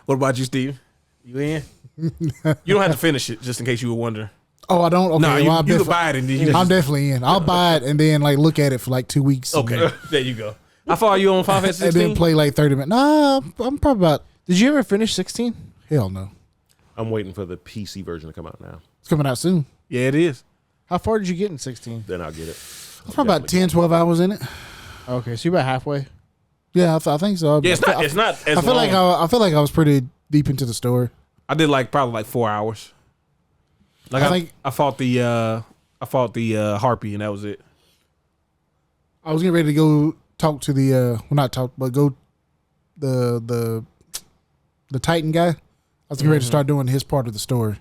What about you, Steve? You in? You don't have to finish it, just in case you were wondering. Oh, I don't. Okay, No, you, well, you can buy it and then you I'm just, definitely in. I'll buy it and then like look at it for like 2 weeks. okay. There you go. How far are you on Final Fantasy And then 16? play like 30 minutes. No, I'm probably about. Did you ever finish 16? Hell no. I'm waiting for the PC version to come out now. It's coming out soon. Yeah, it is. How far did you get in 16? Then I'll get it. I'm probably about 10, 12 hours in it. Okay, so you're about halfway. Yeah, I think so. Yeah, it's not as I feel long. like I feel like I was pretty deep into the story. I did probably 4 hours. Like I I think- I fought the harpy and that was it. I was getting ready to go talk to the not talk, but go the Titan guy. I was getting ready to start doing his part of the story.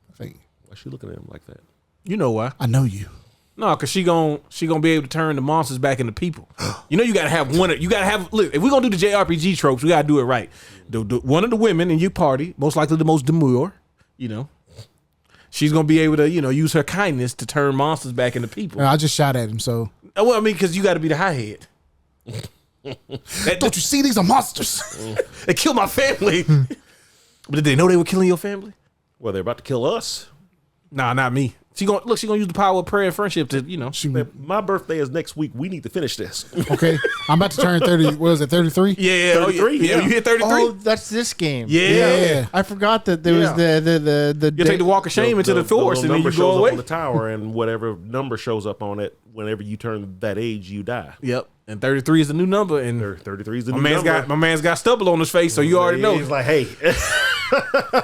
I think. Why is she looking at him like that? You know why? I know you. No, because she gonna be able to turn the monsters back into people. You know, you gotta have one. You gotta have. Look, if we're gonna do the JRPG tropes, we gotta do it right. One of the women in your party, most likely the most demure, you know, she's gonna be able to, you know, use her kindness to turn monsters back into people. I just shot at him. So Well, I mean, because you got to be the high head. don't you see these are monsters? They killed my family. But did they know they were killing your family? Well, they're about to kill us. Nah, not me. She gonna use the power of prayer and friendship to, you know. My birthday is next week. We need to finish this. Okay, I'm about to turn 30. What is it? 33? Yeah, 33, yeah. yeah. You hit 33. Oh, that's this game. Yeah. I forgot that there was the You take the walk of shame into the forest and then number you shows go up away. on the tower, and whatever number shows up on it, whenever you turn that age, you die. Yep. And 33 is the new number. And 33 is the my new number. my man's got stubble on his face, so you already know. He's like, hey,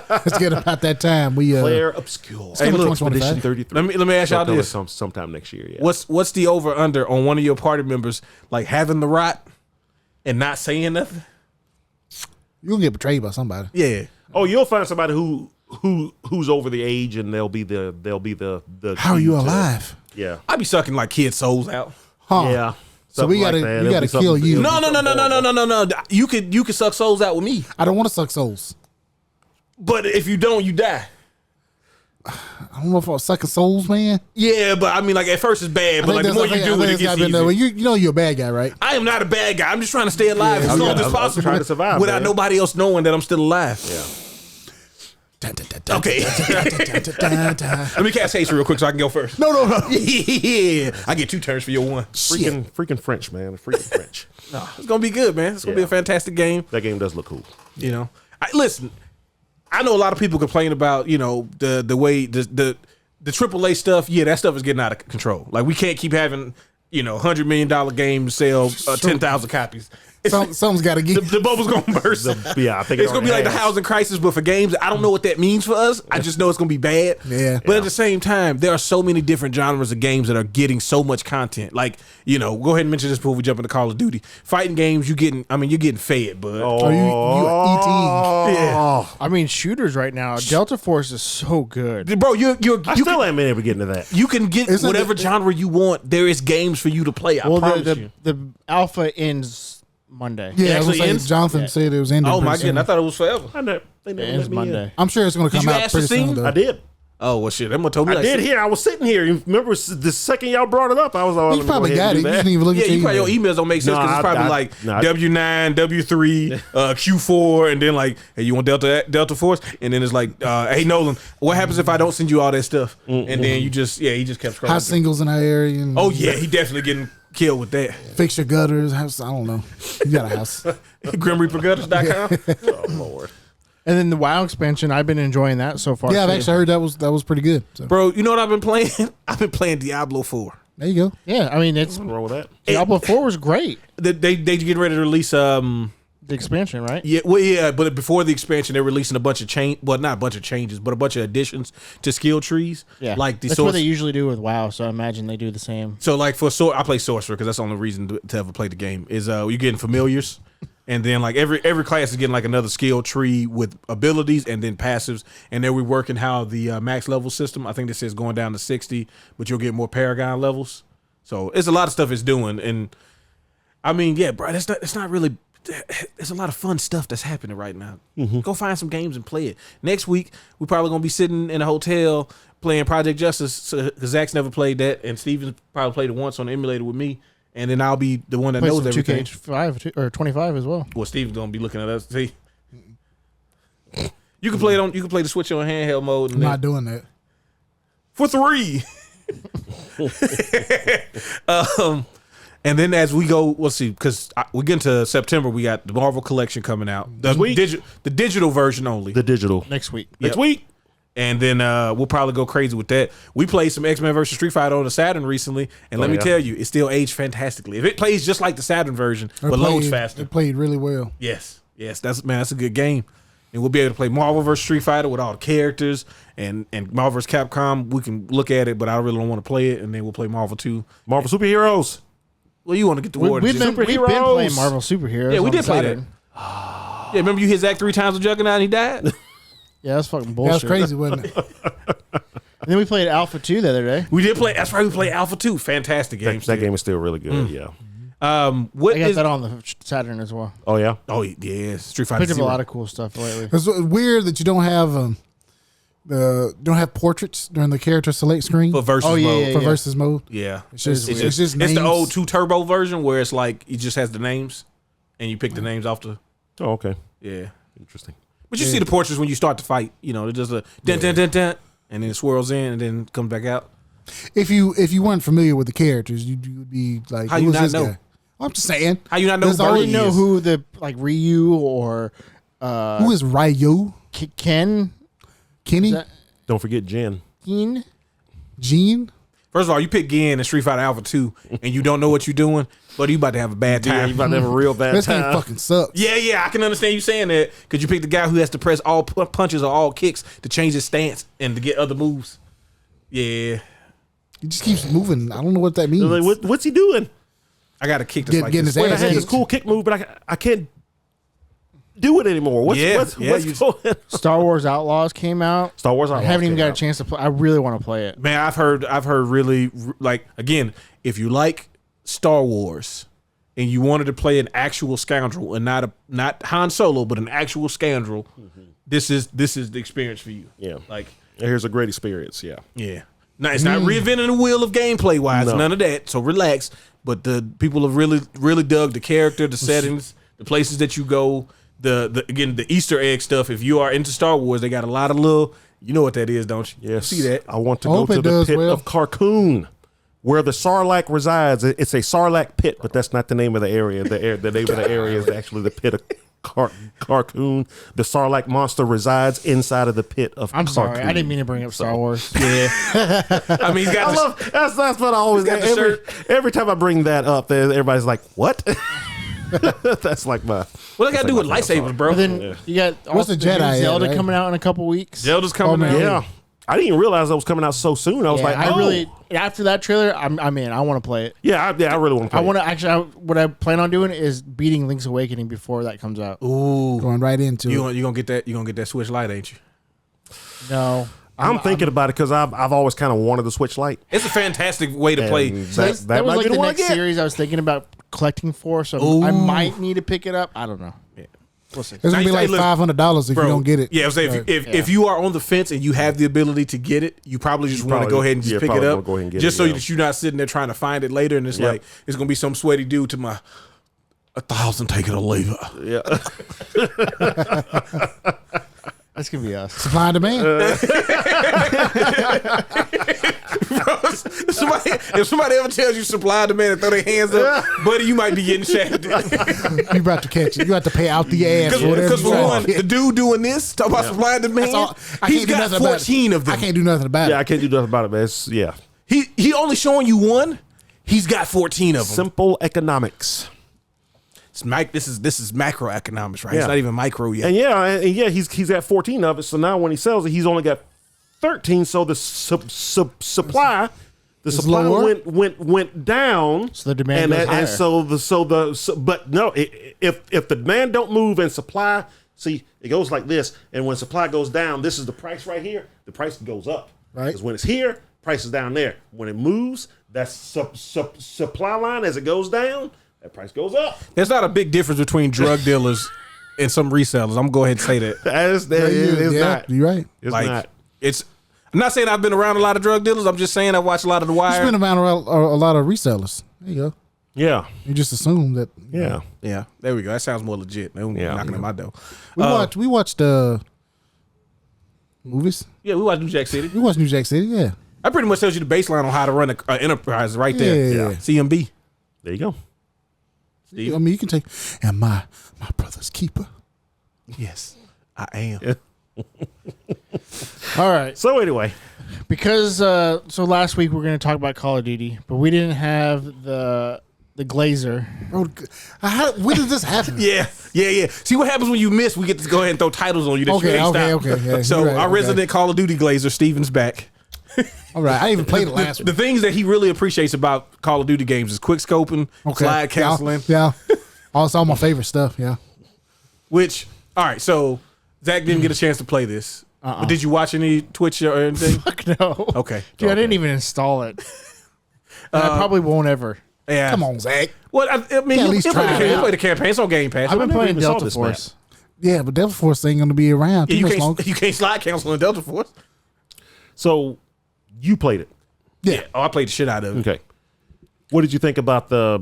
Let's get about that time. We Claire Obscure. Hey, look, Expedition 33. let me ask y'all this. Sometime next year. Yeah. What's the over under on one of your party members like having the rot and not saying nothing? You're gonna get betrayed by somebody. Yeah. Oh, you'll find somebody who's over the age, and they'll be the. How are key you to- alive? Yeah. I be sucking like kids' souls out. Huh? Yeah. So we Something gotta like that. we It'll gotta be kill something- you. it'll be No. You could suck souls out with me, I don't want to suck souls. but if you don't, you die. I don't know if I'm sucking souls, man. Yeah, but I mean, like at first it's bad, but like the more you do it, it gets easier. You know you're a bad guy, right? I am not a bad guy. I'm just trying to stay alive as long as I'm possible trying to survive, without man. nobody else knowing that I'm still alive. Yeah. Okay. Let me cast haste real quick so I can go first. No. Yeah, I get 2 turns for your 1. Freaking French, man. Freaking French. It's gonna be good, man. It's gonna be a fantastic game. That game does look cool. You know, listen. I know a lot of people complain about, you know, the way the AAA stuff. Yeah, that stuff is getting out of control. Like we can't keep having, you know, $100 million games sell 10,000 copies. Something's got to get. The bubble's gonna burst. Yeah, I think It's gonna be like the housing crisis, but for games. I don't know what that means for us. I just know it's gonna be bad. Yeah. But at the same time, there are so many different genres of games that are getting so much content. Like, you know, go ahead and mention this before we jump into Call of Duty. Fighting games, you're getting fed, bud. Are you eating? Yeah. I mean, shooters right now. Delta Force is so good. Bro, I still ain't been able to get into that. you can get Isn't whatever it- genre you want. There is games for you to play. I Well, promise you. the alpha ends Monday. Yeah, I was actually gonna say, ends? Jonathan said it was ending. Oh my pretty soon. goodness, I thought it was forever. They never It ends let me in. Monday. I'm sure it's gonna Did come you out ask pretty to see? soon. Though. I did. Oh well, shit. That one told me. I like, did here. I was sitting here. You remember the second y'all brought it up? I was like, You probably got it. You didn't even look Yeah, at you your probably email. your emails don't make sense because it's probably like W9, W3, Q4, and then like, hey, you want Delta Force, and then it's like, hey Nolan, what happens if I don't send you all that stuff? And then he just kept scrolling. Hot singles in our area. And Oh yeah, he definitely getting killed with that. fix your gutters. House, I don't know. You got a house. GrimReaperGutters.com. Oh Lord. And then the WoW expansion, I've been enjoying that so far. Yeah, I've too. actually heard that was pretty good. So, Bro, you know what I've been playing? I've been playing Diablo 4. there you go. Yeah, I mean, it's What's wrong with that? Diablo 4 was great. They getting ready to release The expansion, right? yeah, but before the expansion, they're releasing a bunch of not a bunch of changes, but a bunch of additions to skill trees. Yeah, like the that's what they usually do with WoW. So I imagine they do the same. So like for I play sorcerer because that's the only reason to ever play the game is you're getting familiars, and then like every class is getting like another skill tree with abilities and then passives, and then we're working how the max level system. I think this says going down to 60, but you'll get more Paragon levels. So it's a lot of stuff it's doing, and I mean, yeah, bro, it's not really. There's a lot of fun stuff that's happening right now. Go find some games and play it. Next week, we're probably gonna be sitting in a hotel playing Project Justice because Zach's never played that, and Steven's probably played it once on the emulator with me, and then I'll be the one that Play knows some everything. 2K5 or 25 as well. Well, Steven's gonna be looking at us. See, you can play it on. You can play the Switch on handheld mode, I'm and not doing that. for $3. And then as we go, we'll see, because we get into September, we got the Marvel collection coming out. The digital version only. The digital. Next week. Next week. And then we'll probably go crazy with that. We played some X-Men versus Street Fighter on the Saturn recently, and let me tell you, it still aged fantastically. If it plays just like the Saturn version, but loads faster. It played really well. Yes, that's a good game. And we'll be able to play Marvel vs. Street Fighter with all the characters, and Marvel vs. Capcom. We can look at it, but I really don't want to play it. And then we'll play Marvel 2. Marvel superheroes. Well, you want to get the war. We've been playing Marvel superheroes. Yeah, we on did play that. Saturn. Yeah, remember you hit Zach 3 times with Juggernaut and he died? Yeah, that's fucking That bullshit. was crazy, wasn't it? And then we played Alpha 2 the other day. We did play. That's right. We played Alpha 2. Fantastic game. That game is still really good. Yeah. What I got is? that on the Saturn as well. Oh yeah. Oh yeah, Street Fighter. Picked up a Zero. lot of cool stuff lately. It's weird that you don't have portraits during the character select screen for versus Oh, yeah, mode. yeah, for versus mode. Yeah, It's just it's names. the old 2 turbo version where it's like it just has the names, and you pick the names off the. Oh okay. Yeah, Interesting. but you see the portraits when you start to fight. You know, it does a dun dun dun dun, and then it swirls in and then comes back out. If you weren't familiar with the characters, you would be like, How you who's not this know? guy? I'm just saying. How you not know? There's Who I Birdie didn't know is? who the Ryu or Who is Ryu? Ken. Kenny? Is that Don't forget Jen. Ken? Gene? First of all, you pick Gen in Street Fighter Alpha 2, and you don't know what you're doing, but you about to have a bad Yeah, time. you about to have a real bad This game time. fucking sucks. Yeah, I can understand you saying that because you pick the guy who has to press all punches or all kicks to change his stance and to get other moves. Yeah, He just keeps moving. I don't know what that means. Like, what's he doing? I got a kick that's like Getting this. his Wait, I ass had this kicked. cool kick move, but I can't do it anymore. What's Yeah, what's you- going on? Star Wars Outlaws came out. Star Wars I Outlaws haven't even came got a out. chance to play. I really want to play it. Man, I've heard really like again, if you like Star Wars and you wanted to play an actual scoundrel and not Han Solo, but an actual scoundrel, this is the experience for you. Yeah. Like Here's a great experience. Yeah. yeah. Now it's not reinventing the wheel of gameplay wise, No. none of that. So relax. But the people have really dug the character, the settings, the places that you go, the again the Easter egg stuff. If you are into Star Wars, they got a lot of little. You know what that is, don't you? Yes. See that? I want to I go hope to it the does pit well. of Carcoon, where the Sarlacc resides. It's a Sarlacc pit, but that's not the name of the area. The name of the area is actually the pit of Carcoon. The Sarlacc monster resides inside of the pit of I'm Carcoon. sorry. I didn't mean to bring up Star Wars. Yeah. I mean, he's got I the, love that's what I always got the every time I bring that up, everybody's like, "What?" That's like my. what I got to do with like my lightsabers, bro? But then you got What's the new Jedi at, Zelda right? coming out in a couple weeks. Zelda's coming man. out. Yeah, I didn't even realize that was coming out so soon. I was Yeah, like, I "Oh, really after that trailer, I'm in. I want to play it. yeah, I really want to play." I want to actually. What I plan on doing is beating Link's Awakening before that comes out. Ooh, Going right into you it. gonna get that? You gonna get that Switch Lite, ain't you? No, I'm thinking about it because I've always kind of wanted the Switch Lite. It's a fantastic way to play. And that that was might like be the the one I next get. series I was thinking about collecting for. So Ooh. I might need to pick it up. I don't know. We'll see. It's gonna be Hey, like look, $500 if Bro, you don't get it. Yeah, I was saying, if you are on the fence and you have the ability to get it, you probably just want to probably- go ahead and just yeah, pick it probably up, wanna go ahead and get just it, so yeah. that you're not sitting there trying to find it later, and it's Yeah. like it's gonna be some sweaty dude to my 1,000, take it or leave it. Yeah, That's gonna be us. Supply and demand. If somebody ever tells you supply and demand and throw their hands up, buddy, you might be getting shafted. You about to catch it. You have to pay out the ass. or whatever Because you for want. one, the dude doing this, talk about supply and demand, That's all. I he's can't do got nothing about it. 14 of them. I can't do nothing about yeah. I it. can't do nothing about it, man. It's, yeah, He only showing you one. He's got 14 of them. simple economics. This is macroeconomics, right? Yeah. It's not even micro yet. And yeah, he's got 14 of it. So now when he sells it, he's only got 13. So the supply, lower? went down. So the demand goes higher. And but no, if the demand don't move and supply, see, it goes like this. And when supply goes down, this is the price right here. The price goes up. Right. Because when it's here, price is down there. When it moves, that's supply line. As it goes down, that price goes up. There's not a big difference between drug dealers and some resellers. I'm gonna go ahead and say that. It's Yeah, not. you're right. It's Like not. I'm not saying I've been around a lot of drug dealers. I'm just saying I've watched a lot of The You Wire. spend around a lot of resellers. There you go. Yeah. You just assume that. Yeah. Yeah, there we go. That sounds more legit. They Yeah. knocking at my door. We watched movies. Yeah, we watched New Jack City. We watched New Jack City. Yeah. That pretty much tells you the baseline on how to run an enterprise right there. Yeah. CMB. There you go. I mean, you can take. And my brother's keeper. Yes, I am. Yeah. All right. So anyway, Because so last week we are going to talk about Call of Duty, but we didn't have the Glazer. Bro, when did this happen? Yeah. See what happens when you miss? We get to go ahead and throw titles on you. That you Okay, can't okay, stop. okay, yeah, So you're right, our okay. resident Call of Duty Glazer, Steven's back. All right, I didn't even played the last The one. things that he really appreciates about Call of Duty games is quick scoping, slide canceling. Yeah. Also, all my favorite stuff. Yeah. Which, all right, so Zach didn't get a chance to play this. But did you watch any Twitch or anything? Fuck no. Okay. Dude, I didn't even install it. And I probably won't ever. Yeah. Come on, Zach. Well, I mean, at least try it you out. play the campaign. It's on Game Pass. I've been never playing even saw Delta this Force. Yeah, but Devil Force ain't gonna be around too you much longer. can't, you can't slide cancel in Delta Force. So you played it. Yeah. Oh, I played the shit out of it. Okay. What did you think about the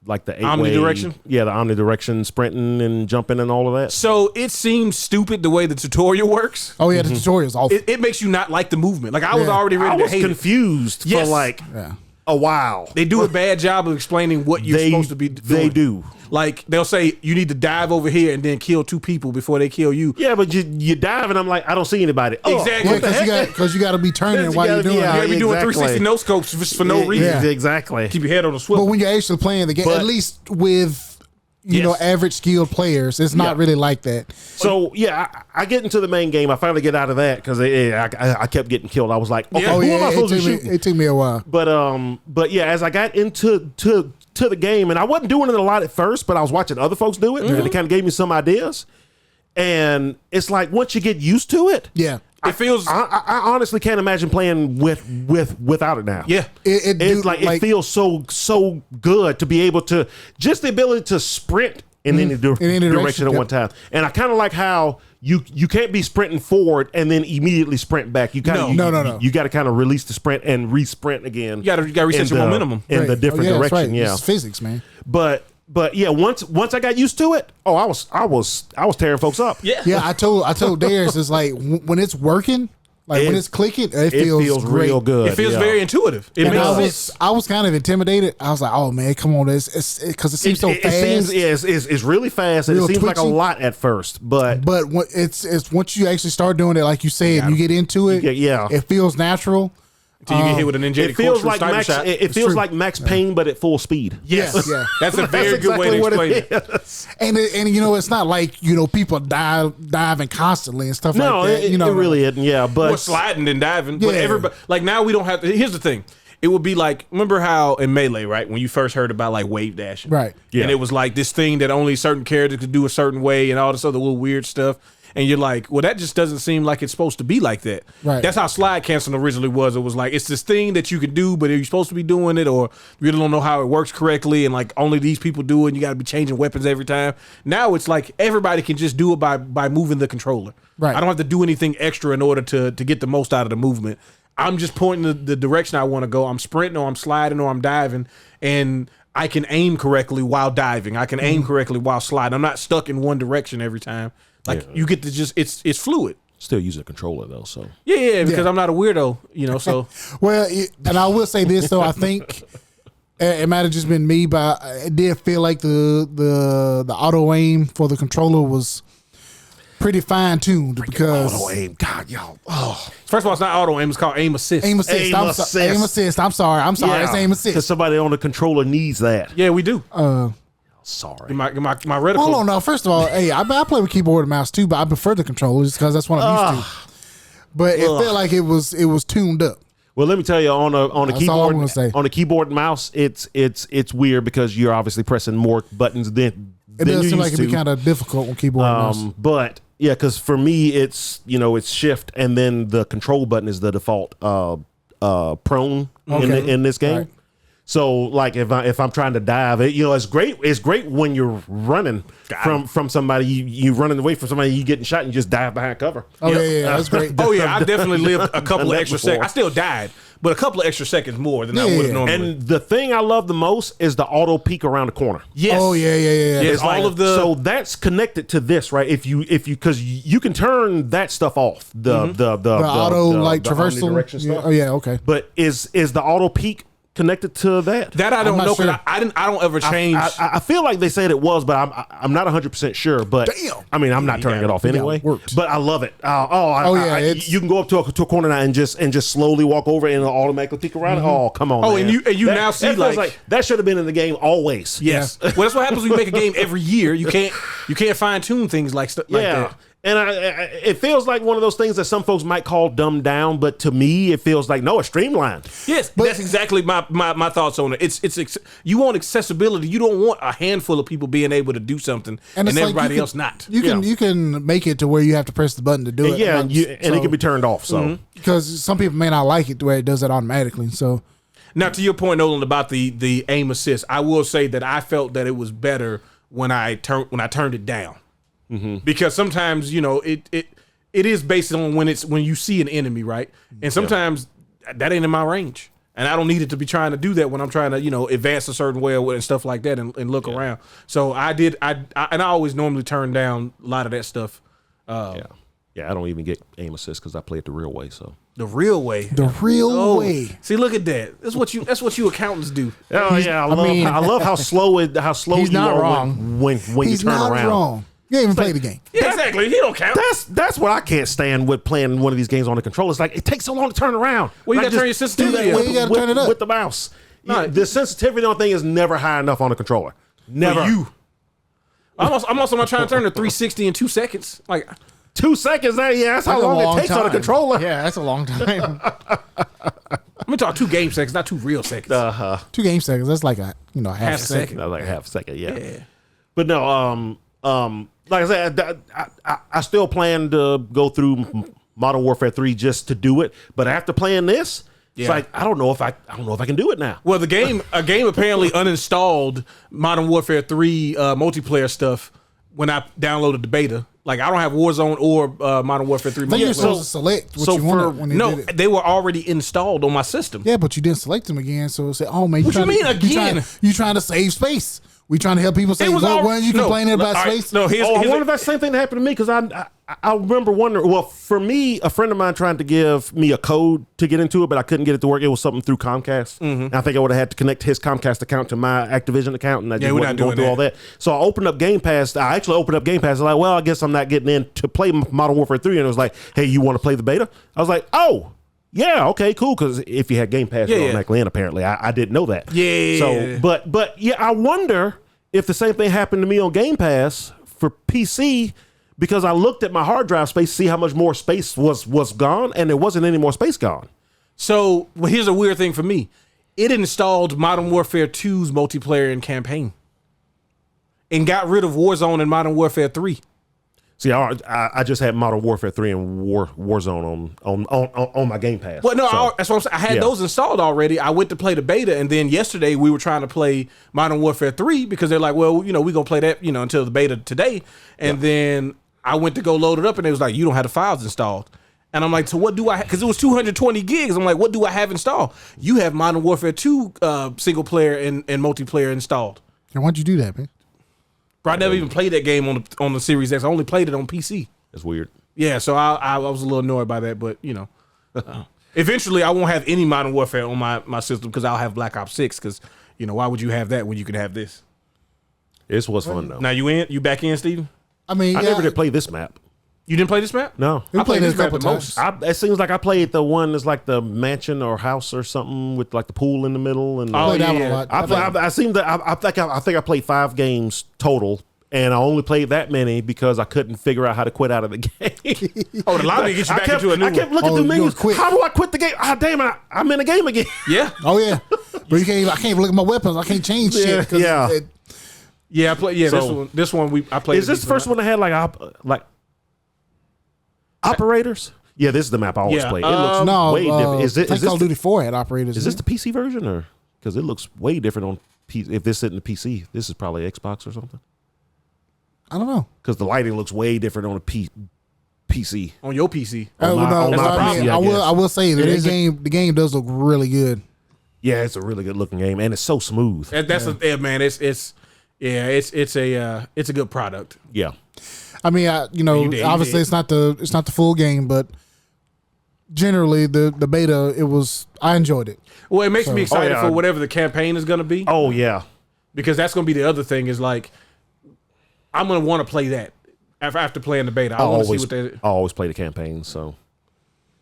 like the 8-way Omnidirection? Yeah, the omnidirection sprinting and jumping and all of that. So it seems stupid the way the tutorial works. Oh yeah, the tutorial's awful. It makes you not like the movement. Like I was Yeah. already I ready to was hate it. confused Yes. for like yeah. a while. They do a bad job of explaining what you're supposed to be doing. They do. Like they'll say you need to dive over here and then kill 2 people before they kill you. Yeah, but you dive and I'm like, I don't see anybody. Oh, Exactly. Yeah, because you got to be turning while you're doing Yeah, You it. gotta be doing exactly. 360 no scopes just for no reason. Yeah. Exactly. Keep your head on the But swivel. when you're actually playing the game, But- at least with you know Yes. average skilled players, it's not Yeah. really like that. So yeah, I get into the main game. I finally get out of that because I kept getting killed. I was like, okay, Yeah. Oh who am I yeah, supposed to be shooting? it took me a while. But yeah, as I got into the game, and I wasn't doing it a lot at first, but I was watching other folks do it, and it kind of gave me some ideas. And it's like once you get used to it, Yeah, It feels I honestly can't imagine playing without it now. yeah. it It's do- like it feels so good to be able to just the ability to sprint in any, any direction direction, at yep. one time. And I kind of like how you can't be sprinting forward and then immediately sprint back. You kind of No. You got to kind of release the sprint and re-sprint again. You gotta reset in your the- momentum. in the Right. different that's direction. right. Yeah, It's physics, man. but yeah, once I got used to it, I was tearing folks up. Yeah. Yeah, I told Darius it's like when it's working, like when it's clicking, it feels great. real good. It feels yeah. very intuitive. It And makes sense. I was kind of intimidated. I was like, "Oh man, come on!" It's because it seems so It fast. seems it's really fast, and Real it seems like a twitchy. lot at first, but But when it's once you actually start doing it, like you said, you get into it. Yeah. it feels natural. Until you get hit with an injected it feels corkscrew like sniper Max. shot. It feels true. like Max Payne, but at full speed. Yes. Yeah. That's a very good way to explain it. And you know, it's not like people diving constantly and stuff No, like that. it, You know, it really isn't. Yeah, but More sliding than diving. But Yeah. everybody, like now we don't have to. Here's the thing. It would be like, remember how in Melee, right? When you first heard about like wave dashing. Right. Yeah. And it was like this thing that only certain characters could do a certain way and all this other little weird stuff. And you're like, well, that just doesn't seem like it's supposed to be like that. Right. That's how slide canceling originally was. It was like, it's this thing that you can do, but are you supposed to be doing it or you really don't know how it works correctly? And like only these people do it and you got to be changing weapons every time. Now it's like everybody can just do it by moving the controller. Right. I don't have to do anything extra in order to get the most out of the movement. I'm just pointing the direction I want to go. I'm sprinting or I'm sliding or I'm diving, and I can aim correctly while diving. I can aim correctly while sliding. I'm not stuck in one direction every time. Like you get to just it's fluid. still using a controller though. So Yeah, because Yeah. I'm not a weirdo, So Well, and I will say this though, I think it might have just been me, but it did feel like the auto aim for the controller was pretty fine tuned because auto aim, God, y'all. Oh, first of all, it's not auto aim; it's called aim assist. aim assist. Aim I'm assist. aim assist. I'm sorry. It's aim because assist. somebody on the controller needs that. Yeah, we do. Sorry. My reticle. Hold on now. First of all, hey, I play with keyboard and mouse too, but I prefer the controllers because that's what I'm used to. But it felt like it was tuned up. Well, let me tell you, on a That's all I'm gonna keyboard say. on a keyboard and mouse, it's weird because you're obviously pressing more buttons than It than does you seem like used it'd be to. kind of difficult on keyboard and mouse. But yeah, because for me, it's it's shift and then the control button is the default prone Okay. in this game. Right. So like if I'm trying to dive, it's great. It's great when you're running from somebody, you running away from somebody, you getting shot, and you just dive behind cover. Oh yeah, that's great. Oh yeah, I definitely lived a couple Done of that extra before. seconds. I still died, but a couple of extra seconds more than I Yeah. would have normally. And the thing I love the most is the auto peek around the corner. yes. Oh yeah. Yes, It's like- all of the so that's connected to this, right? If you because you can turn that stuff off, the auto like the traversal. omnidirection Yeah. stuff. Oh yeah, okay. But is the auto peek connected to that? that I don't not know because sure. I don't ever change. I feel like they said it was, but I'm not 100% sure. But Damn. I mean, I'm not turning it off anyway. worked. But I love it. It's- you can go up to a corner now and just slowly walk over and it'll automatically peek around. Oh, come on. Oh, man. and you now see, that feels like- that should have been in the game always. yes. Well, that's what happens when you make a game every year. You can't fine tune things like Yeah. that. And it feels like one of those things that some folks might call dumbed down, but to me, it feels like, no, it's streamlined. Yes, that's exactly my thoughts on it. It's you want accessibility. You don't want a handful of people being able to do something and it's like everybody else not. You can make it to where you have to press the button to do it. Yeah, and it can be turned off. So because some people may not like it the way it does it automatically. So now, to your point, Nolan, about the aim assist, I will say that I felt that it was better when I turned it down. Because sometimes, you know, it is based on when you see an enemy, right? And sometimes that ain't in my range, and I don't need it to be trying to do that when I'm trying to, you know, advance a certain way and stuff like that and look around. So I always normally turn down a lot of that stuff. I don't even get aim assist because I play it the real way. So the real way, way. See, look at that. That's what you accountants do. Oh yeah, I love how slow you are wrong. when you turn not around. Wrong. You ain't even play the game. Yeah, exactly. He don't count. That's what I can't stand with playing one of these games on the controller. It's like it takes so long to turn around. Well, you Like, gotta turn your just sensitivity do that up. You gotta turn it up. with the mouse. No. The sensitivity on thing is never high enough on the controller. Never. For you. I'm also not trying to turn to 360 in 2 seconds. Like 2 seconds. That's how That's a long it takes on the controller. Yeah, that's a long time. I'm gonna talk 2 game seconds, not 2 real seconds. 2 game seconds. That's like half Half a a second. second. Like half a second. Yeah. Yeah. But no. Like I said, I still plan to go through Modern Warfare 3 just to do it. But after playing this, it's like I don't know if I can do it now. Well, a game apparently uninstalled Modern Warfare 3 multiplayer stuff when I downloaded the beta. Like I don't have Warzone or Modern Warfare 3. I think you're multiplayer. supposed to select what you wanted when they did it. they were already installed on my system. Yeah, but you didn't select them again. So it said, "Oh man, What you mean again? You trying to save space? We trying to help people save. When you complaining about space? No, I wonder if that same thing happened to me because I remember wondering. Well, for me, a friend of mine tried to give me a code to get into it, but I couldn't get it to work. It was something through Comcast. And I think I would have had to connect his Comcast account to my Activision account, and I just wasn't going through all that. So I opened up Game Pass. I actually opened up Game Pass. I was like, well, I guess I'm not getting in to play Modern Warfare 3. And it was like, hey, you want to play the beta? I was like, oh. Yeah, okay, cool. Because if you had Game Pass, you're automatically in. Apparently, I didn't know that. Yeah. So, but yeah, I wonder if the same thing happened to me on Game Pass for PC because I looked at my hard drive space, see how much more space was gone, and there wasn't any more space gone. So here's a weird thing for me. It installed Modern Warfare 2's multiplayer and campaign, and got rid of Warzone and Modern Warfare 3. See, I just had Modern Warfare 3 and Warzone on my Game Pass. Well, no, So, that's what I'm saying. I had those installed already. I went to play the beta, and then yesterday we were trying to play Modern Warfare 3 because they're like, well, you know, we're going to play that, you know, until the beta today. And then I went to go load it up, and it was like, you don't have the files installed. And I'm like, so what do I have? Because it was 220 gigs. I'm like, what do I have installed? You have Modern Warfare 2 single player and multiplayer installed. And why'd you do that, man? Bro, I never even played that game on the Series X. I only played it on PC. It's weird. Yeah, so I was a little annoyed by that, but you know, eventually I won't have any Modern Warfare on my system because I'll have Black Ops 6. Because you know, why would you have that when you can have this? It was fun though. Now you back in, Steven? I mean, I never did play this map. You didn't play this map? No. We I played played it this a map couple the most. times. It seems like I played the one that's like the mansion or house or something with like the pool in the middle. And Oh, played that one yeah. a lot. I think I played 5 games total, and I only played that many because I couldn't figure out how to quit out of the game. Oh, the lobby gets you back into a new I kept one. looking through you menus. gonna quit. How do I quit the game? Ah, damn it! I'm in the game again. Yeah, Oh yeah, but I can't even look at my weapons. I can't change shit. 'Cause Yeah. yeah. I play. Yeah, So- this one I played. Is this the first one that had like operators? Yeah, this is the map I always Yeah, play. It looks no, way different. I think Call of Duty 4 had operators. Is this the PC version or because it looks way different on PC? If this isn't the PC, this is probably Xbox or something. I don't know. Because the lighting looks way different on a PC. on your PC. On my- on my PC, I guess. I will say that is the game does look really good. Yeah, it's a really good looking game, and it's so smooth. That's man. It's a good product. Yeah, I mean, You did. obviously it's not the full game, but generally the beta I enjoyed it. Well, it makes me excited yeah. for whatever the campaign is going to be. Oh yeah. Because that's going to be the other thing is like, I'm going to want to play that after playing the beta. I want to see what they. I always play the campaign. So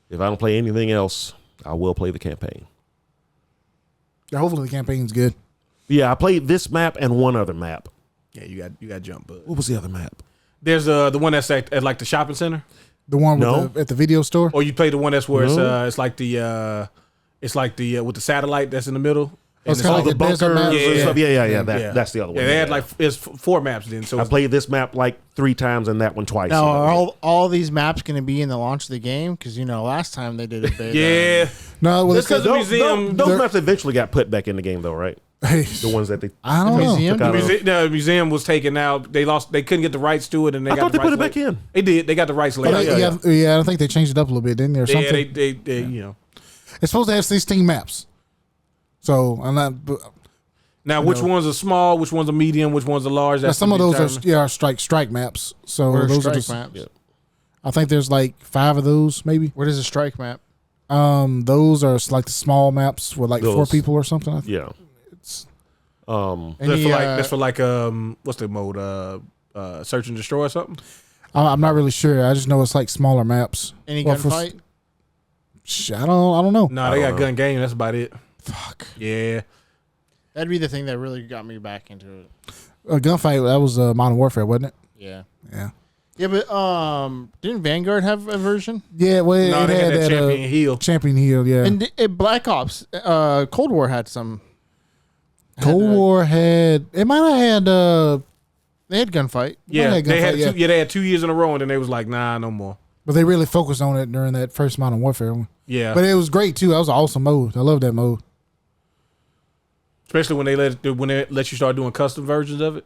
if I don't play anything else, I will play the campaign. Yeah, hopefully the campaign's good. Yeah, I played this map and one other map. Yeah, you got jump, bud. What was the other map? There's the one that's at like the shopping center, The one with No. at the video store. or you play the one that's where No. it's like the with the satellite that's in the middle. Oh, it's And kinda all like the the desert bunkers. maps. Yeah, Yeah, yeah, yeah. That's the other one. Yeah, they had like it's 4 maps then. So I played this map like 3 times and that one twice. Now, So are all these maps going to be in the launch of the game? Because last time they did a beta. yeah, No, well, That's 'cause it's, the those, museum- those they're- maps eventually got put back in the game, though, right? hey, The ones that they. I don't know. Museum? took out the museum was taken out. They couldn't get the rights to it, and they I got thought the they put it rights back later. in. They did. They got the rights Oh, later. yeah, I think they changed it up a little bit, didn't they, or something? Yeah, they It's supposed to have 16 maps. So I'm not. Now, which ones are small? Which ones are medium? Which ones are large? Now, That's some to of be those determined. are strike maps. So Where are those strike are just. maps? Yeah. I think there's like 5 of those, maybe. What is a strike map? Those are like the small maps with like 4 Those. people or something. I think. Yeah. It's, That's for like what's the mode? Search and destroy or something. I'm not really sure. I just know it's like smaller maps. Any Well, for- gunfight? I don't know. No, they got don't know. gun game. That's about it. Fuck. Yeah. That'd be the thing that really got me back into it. A gunfight. That was Modern Warfare, wasn't it? Yeah. Yeah. Yeah, but didn't Vanguard have a version? Yeah. Well, No, it they had that that champion heel. Champion Hill. Yeah. And Black Ops, Cold War had some. Cold War had. It might have had. They had gunfight. Yeah, had they had gunfight, they had 2 years in a row, and then they was like, nah, no more. But they really focused on it during that first Modern Warfare one. Yeah, But it was great too. That was an awesome mode. I love that mode. especially when they let you start doing custom versions of it.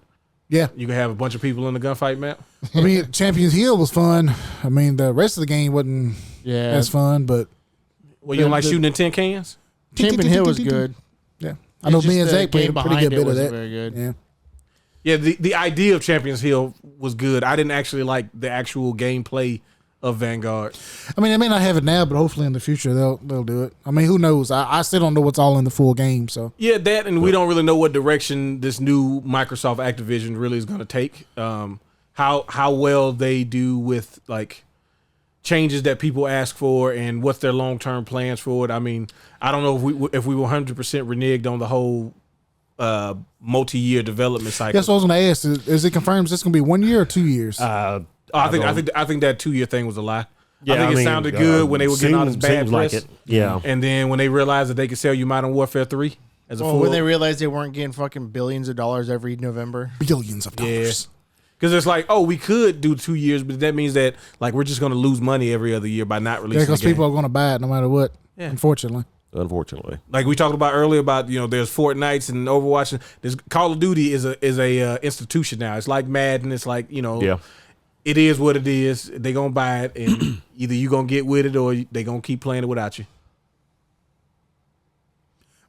Yeah. You can have a bunch of people in the gunfight map. I mean, Champions Hill was fun. I mean, the rest of the game wasn't Yeah. as fun, but Well, you don't like The- shooting in tin cans? Champion Hill was good. Yeah. I know It's me just and the Zach played game a pretty behind good it bit of wasn't that. very good. Yeah. Yeah, the idea of Champions Hill was good. I didn't actually like the actual gameplay of Vanguard. I mean, they may not have it now, but hopefully in the future they'll do it. I mean, who knows? I still don't know what's all in the full game. So Yeah, that, and we don't really know what direction this new Microsoft Activision really is going to take. How well they do with like changes that people ask for, and what's their long term plans for it. I mean, I don't know if we were 100% reneged on the whole multi-year development cycle. that's what I was going to ask. Is it confirmed it's going to be 1 year or 2 years? I think that 2 year thing was a lie. Yeah, I think it sounded good when they were getting all this bad seems press. like it. Yeah. And then when they realized that they could sell you Modern Warfare 3 as a Well, full, when they realized they weren't getting fucking billions of dollars every November. Billions of dollars. because it's like, oh, we could do 2 years, but that means that like we're just going to lose money every other year by not Yeah, releasing because the game. people are going to buy it no matter what. Yeah. Unfortunately. Unfortunately. Like we talked about earlier about there's Fortnites and Overwatch. And there's Call of Duty is a institution now. It's like Madden. It's like Yeah. it is what it is. They gonna buy it, and either you gonna get with it or they gonna keep playing it without you.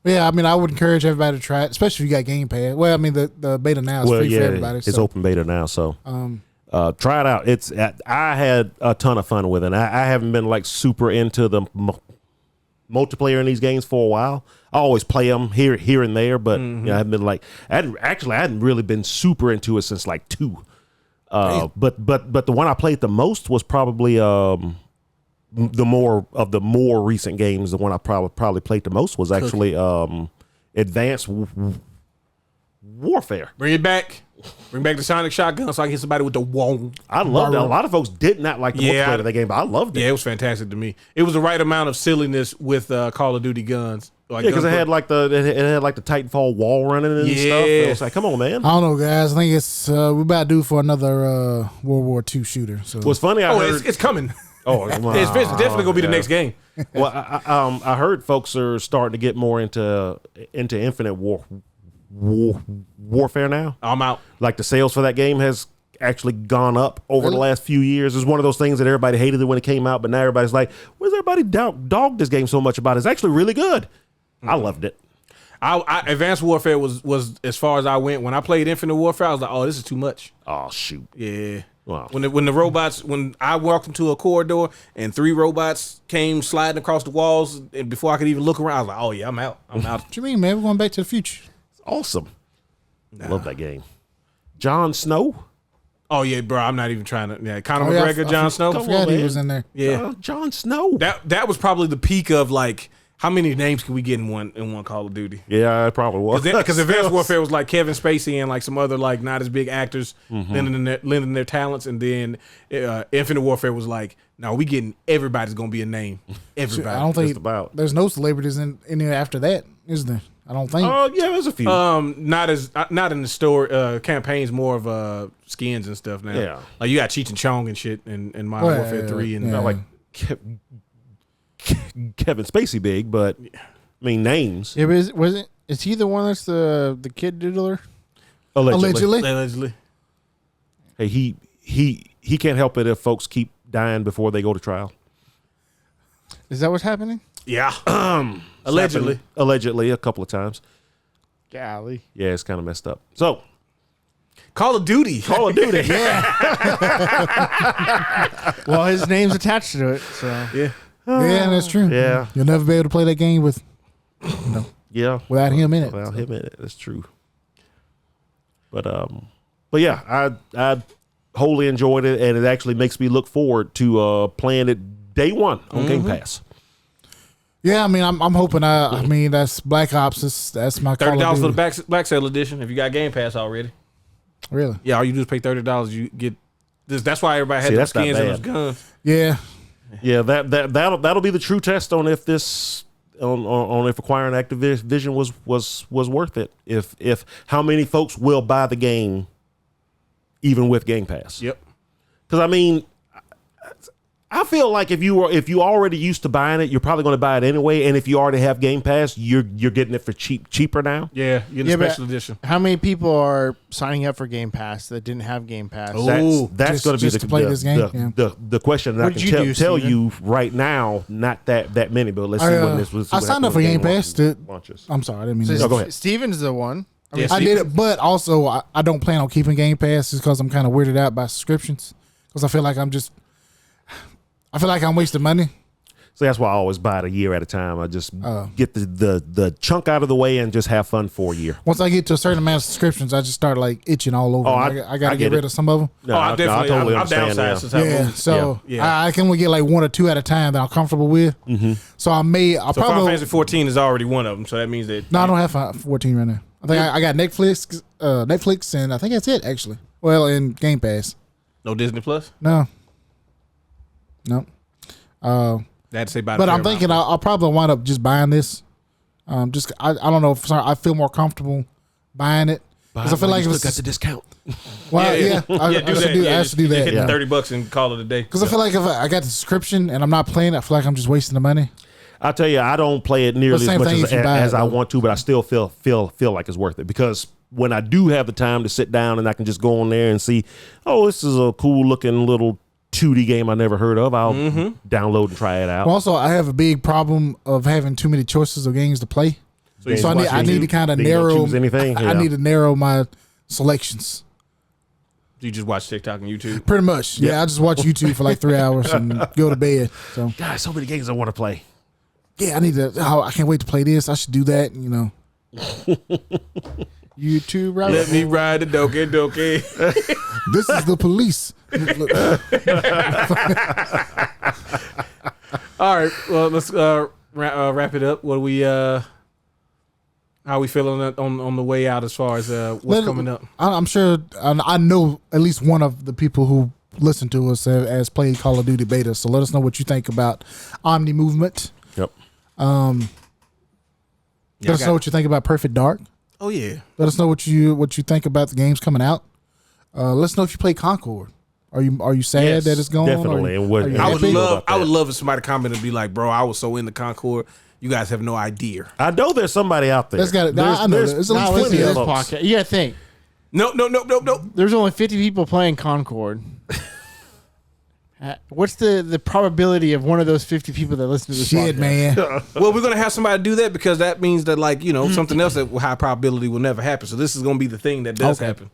Yeah, I mean, I would encourage everybody to try it, especially if you got Game Pass. Well, I mean, the beta now is Well, free yeah, for everybody. it's so. open beta now, so try it out. I had a ton of fun with it. I haven't been like super into the multiplayer in these games for a while. I always play them here and there, but I haven't been like I hadn't really been super into it since like 2. But the one I played the most was probably the more recent games. The one I probably played the most was actually Advanced Warfare. Bring back the Sonic shotgun so I can hit somebody with the wong. I loved it. A lot of folks did not like the Yeah, multiplayer of the game, but I loved it. Yeah, it was fantastic to me. It was the right amount of silliness with Call of Duty guns. Like Yeah, because it guns- had like the Titanfall wall running and stuff. Yeah. It was like, come on, man. I don't know, guys. I think it's we're about to do for another World War II shooter. So What's funny, I heard. it's coming. Oh, It's definitely gonna be the next game. Well, I heard folks are starting to get more into Infinite Warfare now. I'm out. Like the sales for that game has actually gone up over the last few years. It's one of those things that everybody hated it when it came out, but now everybody's like, "Where's everybody dog this game so much about?" It's actually really good. I loved it. Advanced Warfare was as far as I went. When I played Infinite Warfare, I was like, oh, this is too much. Oh shoot! Yeah. Wow. When the robots, when I walked into a corridor and 3 robots came sliding across the walls, and before I could even look around, I was like, oh yeah, I'm out. I'm out. what you mean, man? We're going back to the future. It's awesome. Love that game. Jon Snow. Oh yeah, bro. I'm not even trying to. Yeah, Conor Oh, yeah, McGregor, Jon Snow. I forgot he man. was in there. Yeah. Jon Snow. That was probably the peak of like How many names can we get in one Call of Duty? Yeah, it probably was. Because Advanced Warfare was like Kevin Spacey and like some other like not as big actors lending their talents, and then Infinite Warfare was like, no, we getting everybody's gonna be a name. Everybody. I don't think Just about. there's no celebrities in there after that, is there? I don't think. Oh yeah, there's a few. Not in the store campaigns, more of skins and stuff now. Yeah. Like you got Cheech and Chong and shit in Modern Warfare 3 and Not like Kevin Spacey big, but I mean names. Yeah, but is he the one that's the kid diddler? Allegedly. Hey, he can't help it if folks keep dying before they go to trial. Is that what's happening? Yeah. Allegedly a couple of times. Golly. Yeah, it's kind of messed up. So Call of Duty. yeah. Well, his name's attached to it, so Yeah. Yeah, that's true. Yeah. You'll never be able to play that game Yeah. without him in it. Without him in it, that's true. But yeah, I wholly enjoyed it, and it actually makes me look forward to playing it day one on Game Pass. Yeah, I mean, I'm hoping. I mean, that's Black Ops. That's my Call of $30 for Duty. the Black Sale edition if you got Game Pass already. Really? Yeah, all you do is pay $30. You get this. That's why everybody had See, those that's not skins and those bad. guns. Yeah. Yeah, that'll be the true test on if this on if acquiring Activision was worth it. If how many folks will buy the game even with Game Pass. Yep. Because I mean, I feel like if you already used to buying it, you're probably going to buy it anyway. And if you already have Game Pass, you're getting it for cheaper now. Yeah, you get a special edition. how many people are signing up for Game Pass that didn't have Game Pass? That's going to be just to play this game? the question that What I did you can do, tell Steven? you right now. Not that many, but let's see when this was. I signed up for Game Pass. Launches. I'm sorry, I didn't mean So to. No, go ahead. Steven's the one. Yeah, I did it, but also I don't plan on keeping Game Pass just because I'm kind of weirded out by subscriptions. Because I feel like I'm wasting money. So that's why I always buy it a year at a time. I just get the chunk out of the way and just have fun for a year. Once I get to a certain amount of subscriptions, I just start like itching all over. Oh, I got to get rid of some of them. No, I definitely. totally I've understand downsized now. since I Yeah, moved. so Yeah. I can only get like 1 or 2 at a time that I'm comfortable with. Mm-hmm. So I'll So Final probably Fantasy 14 is already one of them. So that means that no, I don't have 14 right now. I think I got Netflix, and I think that's it actually. Well, in Game Pass, no Disney Plus. no. They had to say about. But I'm thinking I'll probably wind up just buying this. I don't know. I feel more comfortable buying it because I feel like got the discount. well, yeah, I should do that. Hit the $30 and call it a day. Because I feel like if I got the subscription and I'm not playing, I feel like I'm just wasting the money. I'll tell you, I don't play it nearly Well, as much same thing as, if you buy as it, I though. want to, but I still feel like it's worth it because when I do have the time to sit down and I can just go on there and see, oh, this is a cool looking little 2D game I never heard of. I'll download and try it out. Well, also, I have a big problem of having too many choices of games to play. So I need to kind of Then you don't narrow. choose anything? I Yeah. need to narrow my selections. You just watch TikTok and YouTube. Pretty much. Yeah, I just watch YouTube for like 3 hours and go to bed. So God, so many games I want to play. yeah, I need to. Oh, I can't wait to play this. I should do that. You know. YouTube, right? Let me ride the doke. This is the police. All right. Well, let's wrap it up. What do we? How we feeling on the way out as far as what's coming up? I'm sure. I know at least one of the people who listen to us has played Call of Duty beta. So let us know what you think about Omni Movement. Yep. Let us know what you think about Perfect Dark. Oh yeah. Let us know what you think about the games coming out. Let us know if you play Concord. Are you sad Yes, that it's gone? definitely. And what- are you how I would happy? love. I would love if somebody commented and be like, "Bro, I was so into Concord. You guys have no idea." I know there's somebody out there. That's got it. I know there's at least Now listen to 20 this of them. podcast. You gotta think. No. There's only 50 people playing Concord. What's the probability of one of those 50 people that listen to this Shit, podcast? man. Well, we're gonna have somebody do that because that means that something else that high probability will never happen. So this is gonna be the thing that does happen.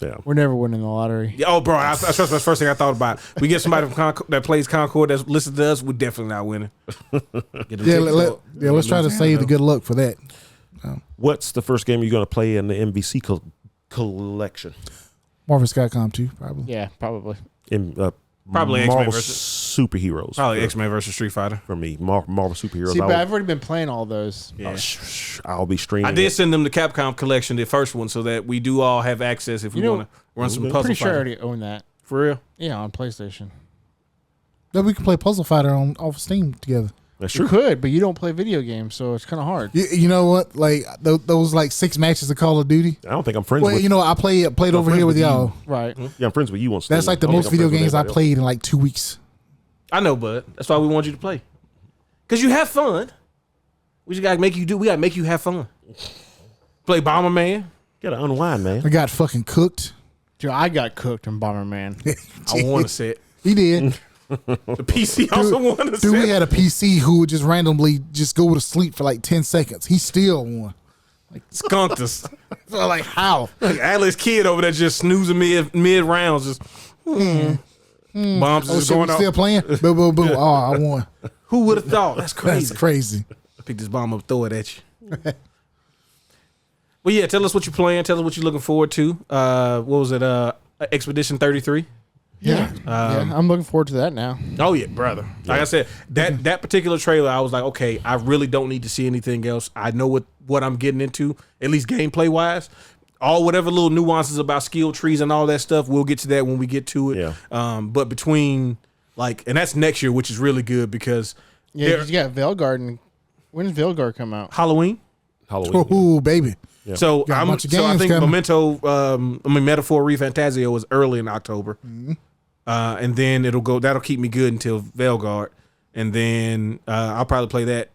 Yeah. We're never winning the lottery. Yeah, oh, bro, that's the first thing I thought about. We get somebody from that plays Concord that listens to us, we're definitely not winning. Let's try to save the good luck for that. What's the first game you're going to play in the MVC collection? Marvel Skycom 2, probably. Yeah, probably. In Probably X-Men Marvel versus superheroes. probably X-Men versus Street Fighter. For me, Marvel superheroes. See, but I've already been playing all those. Yeah. I'll be streaming. I did it. send them the Capcom collection, the first one, so that we do all have access if we want to run some okay. puzzle Pretty sure I fighter. already own that. For real? Yeah, on PlayStation. Then we can play Puzzle Fighter on off Steam together. That's You true. could, but you don't play video games, so it's kind of hard. You know what? Like those like 6 matches of Call of Duty. I don't think I'm friends Well, with you know, I played over friends here with with you. y'all. Right. Yeah, I'm friends with you on Steam. That's like the I don't most think I'm video friends with games I anybody else. played in like 2 weeks. I know, bud. That's why we want you to play. Because you have fun. We just got to make you do. We got to make you have fun. Play Bomberman. Gotta unwind, man. I got fucking cooked. Dude, I got cooked in Bomberman. I want to say it. He did. The PC also want to Dude, we say it. had a PC who would just randomly just go to sleep for like 10 seconds. He still won. Skunked us. So like, how? Like Alex Kid over there just snoozing mid rounds. Just bombs Oh, just shit, we going off. still playing? Boom, boom, boom. Oh, I won. Who would have thought? That's crazy. That's crazy. Pick this bomb up, throw it at you. Well, yeah, tell us what you're playing. Tell us what you're looking forward to. What was it? Expedition 33. Yeah. I'm looking forward to that now. Oh yeah, brother. Like I said, that particular trailer, I was like, okay, I really don't need to see anything else. I know what I'm getting into, at least gameplay wise. All whatever little nuances about skill trees and all that stuff, we'll get to that when we get to it. Yeah. But between and that's next year, which is really good because Yeah, 'cause you got Veilguard. When does Veilguard come out? Halloween. Halloween. Oh, baby. Yeah. So Got a bunch of I games think coming. Memento, Metaphor Refantasio was early in October, and then that'll keep me good until Veilguard, and then I'll probably play that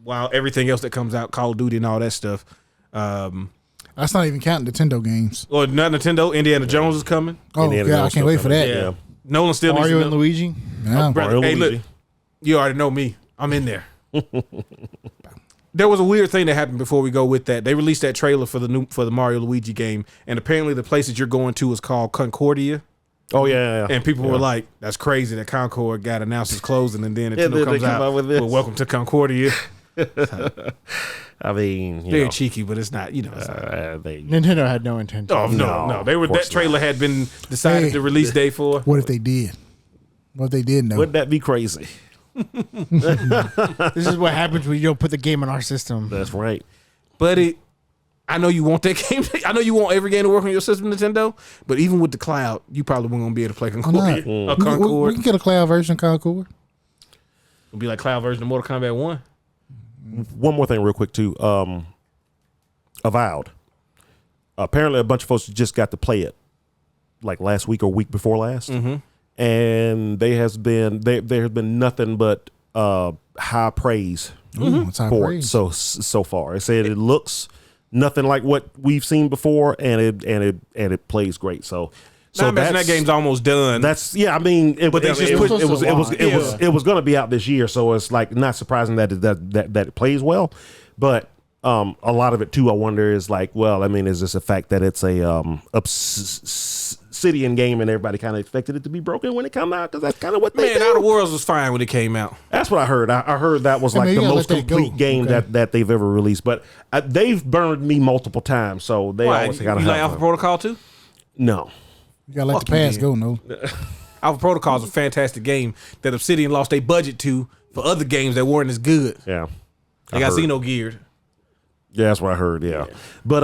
while everything else that comes out, Call of Duty and all that stuff. That's not even counting Nintendo games. Or not Nintendo. Indiana Jones is coming. Oh, Indiana yeah, I Jones can't wait for that. Yeah. Nolan still needs Mario to and know. Luigi. Yeah. Brother, Mario hey, Luigi. look, you already know me. I'm in there. There was a weird thing that happened before we go with that. They released that trailer for the Mario Luigi game, and apparently the place that you're going to is called Concordia. Oh yeah. And people were like, "That's crazy that Concord got announced as closing," and then Nintendo then they comes come out out with this. "Well, welcome to Concordia." I mean, you Very know, cheeky, but it's not. It's not. Nintendo had no intention. Oh no! They were of course that trailer had been decided Hey. the release date for. What if they did? What if they did know? wouldn't that be crazy? This is what happens when you don't put the game in our system. That's right. But I know you want that game. I know you want every game to work on your system, Nintendo. But even with the cloud, you probably won't gonna be able to play Why Concordia. not? A We Concord. can get a cloud version of Concord. It'll be like cloud version of Mortal Kombat 1. One more thing, real quick, too. Avowed. Apparently, a bunch of folks just got to play it, like last week or week before last, and there has been nothing but high praise Ooh, it's high for praise. it so far. It said it looks nothing like what we've seen before, and it plays great. So I imagine that game's almost done. That's I mean, But they just it put- was going to be out this year, so it's like not surprising that it plays well. But a lot of it too, I wonder, is like, well, I mean, is this a fact that it's a Obsidian game and everybody kind of expected it to be broken when it come out? Because that's kind of what they Man, do. Outer Worlds was fine when it came out. That's what I heard. I heard that was I like mean, the you gotta most let that go. complete game Okay. that they've ever released. But they've burned me multiple times, so they Why? always You got to like have Alpha Protocol too? no. You gotta let Fuck the you, past man. go, no. Alpha Protocol is a fantastic game that Obsidian lost their budget to for other games that weren't as good. Yeah, They got heard. Xenogeared. Yeah, that's what I heard. Yeah. But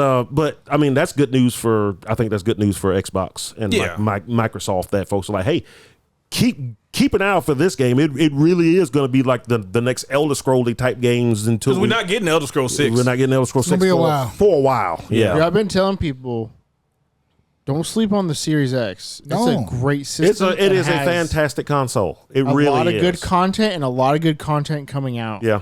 I mean, that's good news for. I think that's good news for Xbox and Yeah. Microsoft. That folks are like, hey, keep an eye out for this game. It really is going to be like the next Elder Scrolls type games until Because we're not getting Elder Scrolls 6. We're not getting Elder Scrolls It's gonna 6 be a while. for a while. Yeah. Yeah, I've been telling people, don't sleep on the Series X. It's No. a great system. It is a has fantastic console. It a really lot of is. good content and a lot of good content coming out. Yeah.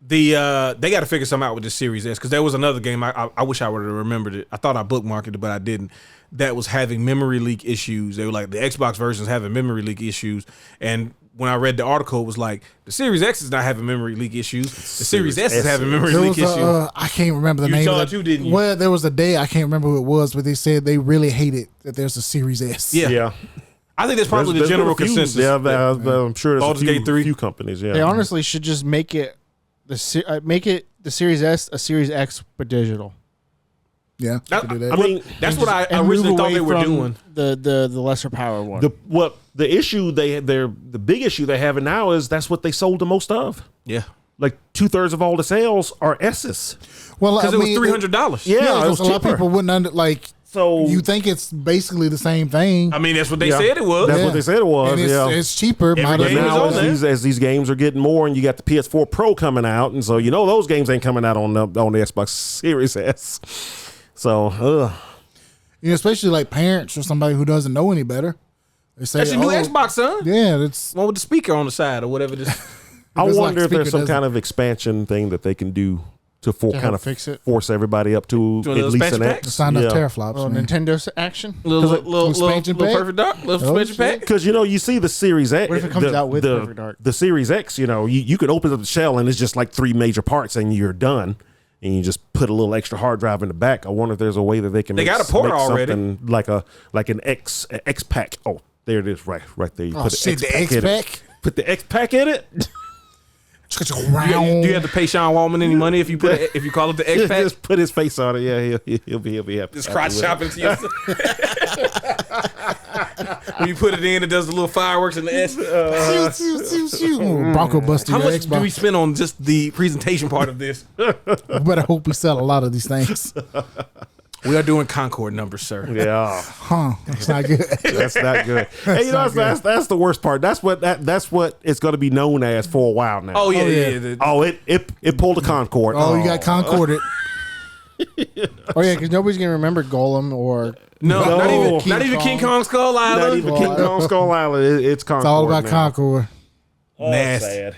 They got to figure something out with the Series S because there was another game I wish I would have remembered it. I thought I bookmarked it, but I didn't. That was having memory leak issues. They were like the Xbox version's having memory leak issues, and when I read the article, it was like the Series X is not having memory leak issues. The Series S is having memory There leak was issues. I can't remember the You name saw of it too, didn't you? Well, there was a day, I can't remember who it was, but they said they really hated that there's a Series S. Yeah. Yeah. I think that's probably There's the been general a few- consensus. Yeah, I'm sure there's Baldur's a Gate 3. few companies. Yeah. They honestly should just make it the Series S a Series X but digital. Yeah, That- could do that. I mean, That's what I And originally move thought away they were from doing. the lesser power one. the issue the big issue they have now is that's what they sold the most of. Yeah, Like 2/3 of all the sales are S's. well, because it was $300. Yeah, Yeah, it was because a lot of cheaper. people wouldn't So you think it's basically the same thing. I mean, that's what they Yeah. said it was. That's Yeah. what they said it was. And it's, Yeah. it's cheaper. Every might as game well. is now on there. as these games are getting more, and you got the PS4 Pro coming out, and so those games ain't coming out on the Xbox Series S. So, Especially like parents or somebody who doesn't know any better. They say, That's your new Xbox, son. Yeah, it's One with the speaker on the side or whatever. This. I It's wonder like if there's speaker some kind of expansion thing that they can do to help kind of fix it. force everybody up to To a at little least expansion an pack? X. sign up Yeah. teraflops. Little man. Nintendo action. little expansion pack? Perfect Dark, little Oh, expansion pack. Because you see the Series X. What if it comes out with Perfect Dark? The Series X? You could open up the shell and it's just like 3 major parts and you're done. And you just put a little extra hard drive in the back. I wonder if there's a way that they can. They got a port already. something like an X pack. Oh, there it is, right there. You Oh put shit, the in X it. pack. Put the X pack in it. Do you have to pay Sean Wallman any money if you if you call it the X pack? Just put his face on it. Yeah, he'll be happy. Just cross shopping to you. When you put it in, it does the little fireworks in the S. Bronco Buster. How your much do we Xbox. spend on just the presentation part of this? We better hope we sell a lot of these things. We are doing Concord numbers, sir. Yeah. Huh? That's not good. That's not good. Hey, that's the worst part. That's what it's going to be known as for a while now. Oh yeah, Oh, yeah. yeah. Oh, it pulled a Concord. Oh, you got concorded. Oh yeah, because nobody's gonna remember Golem or No, No. not even King Kong Skull Island. Not even King Kong Skull Island. It's Concord. It's all about now. Concord. Oh, Nasty. sad.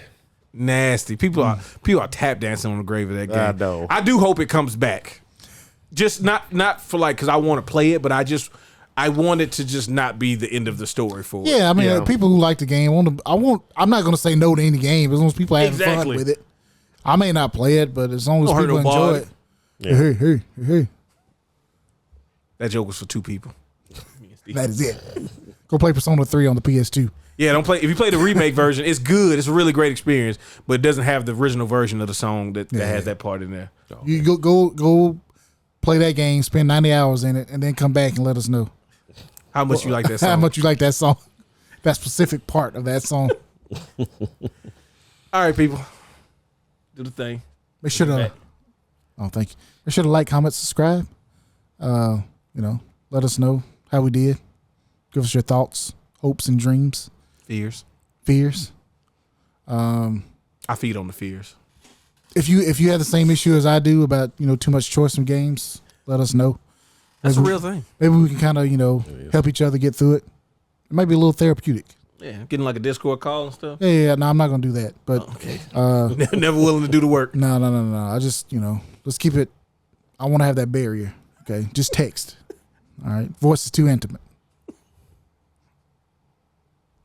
Nasty. People are tap dancing on the grave of that game. I know. I do hope it comes back. Just not for because I want to play it, but I want it to just not be the end of the story for it. Yeah, I mean, You know? people who like the game I'm not going to say no to any game as long as people are having Exactly. fun with it. I may not play it, but as long as Don't hurt people enjoy nobody. it. Yeah. Hey. That joke was for 2 people. That is it. Go play Persona 3 on the PS2. Yeah, don't play. If you play the remake version, it's good. It's a really great experience, but it doesn't have the original version of the song that has that part in there. So. You go play that game, spend 90 hours in it, and then come back and let us know How much you like that song? how much you like that song, that specific part of that song. All right, people, do the thing. Make sure to. Oh, thank you. Make sure to like, comment, subscribe. Let us know how we did. Give us your thoughts, hopes, and dreams, Fears. fears. I feed on the fears. If you have the same issue as I do about too much choice in games, let us know. That's a Maybe- real thing. Maybe we can kind of help each other get through it. It might be a little therapeutic. Yeah, getting like a Discord call and stuff. Yeah. No, I'm not gonna do that. But Okay. Never willing to do the work. no. I just let's keep it. I want to have that barrier. Okay, just text. All right, voice is too intimate.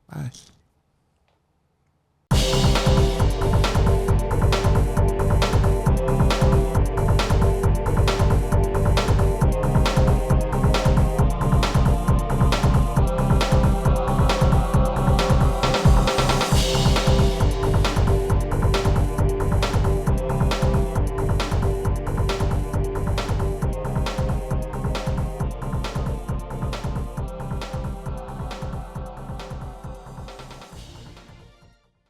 Bye.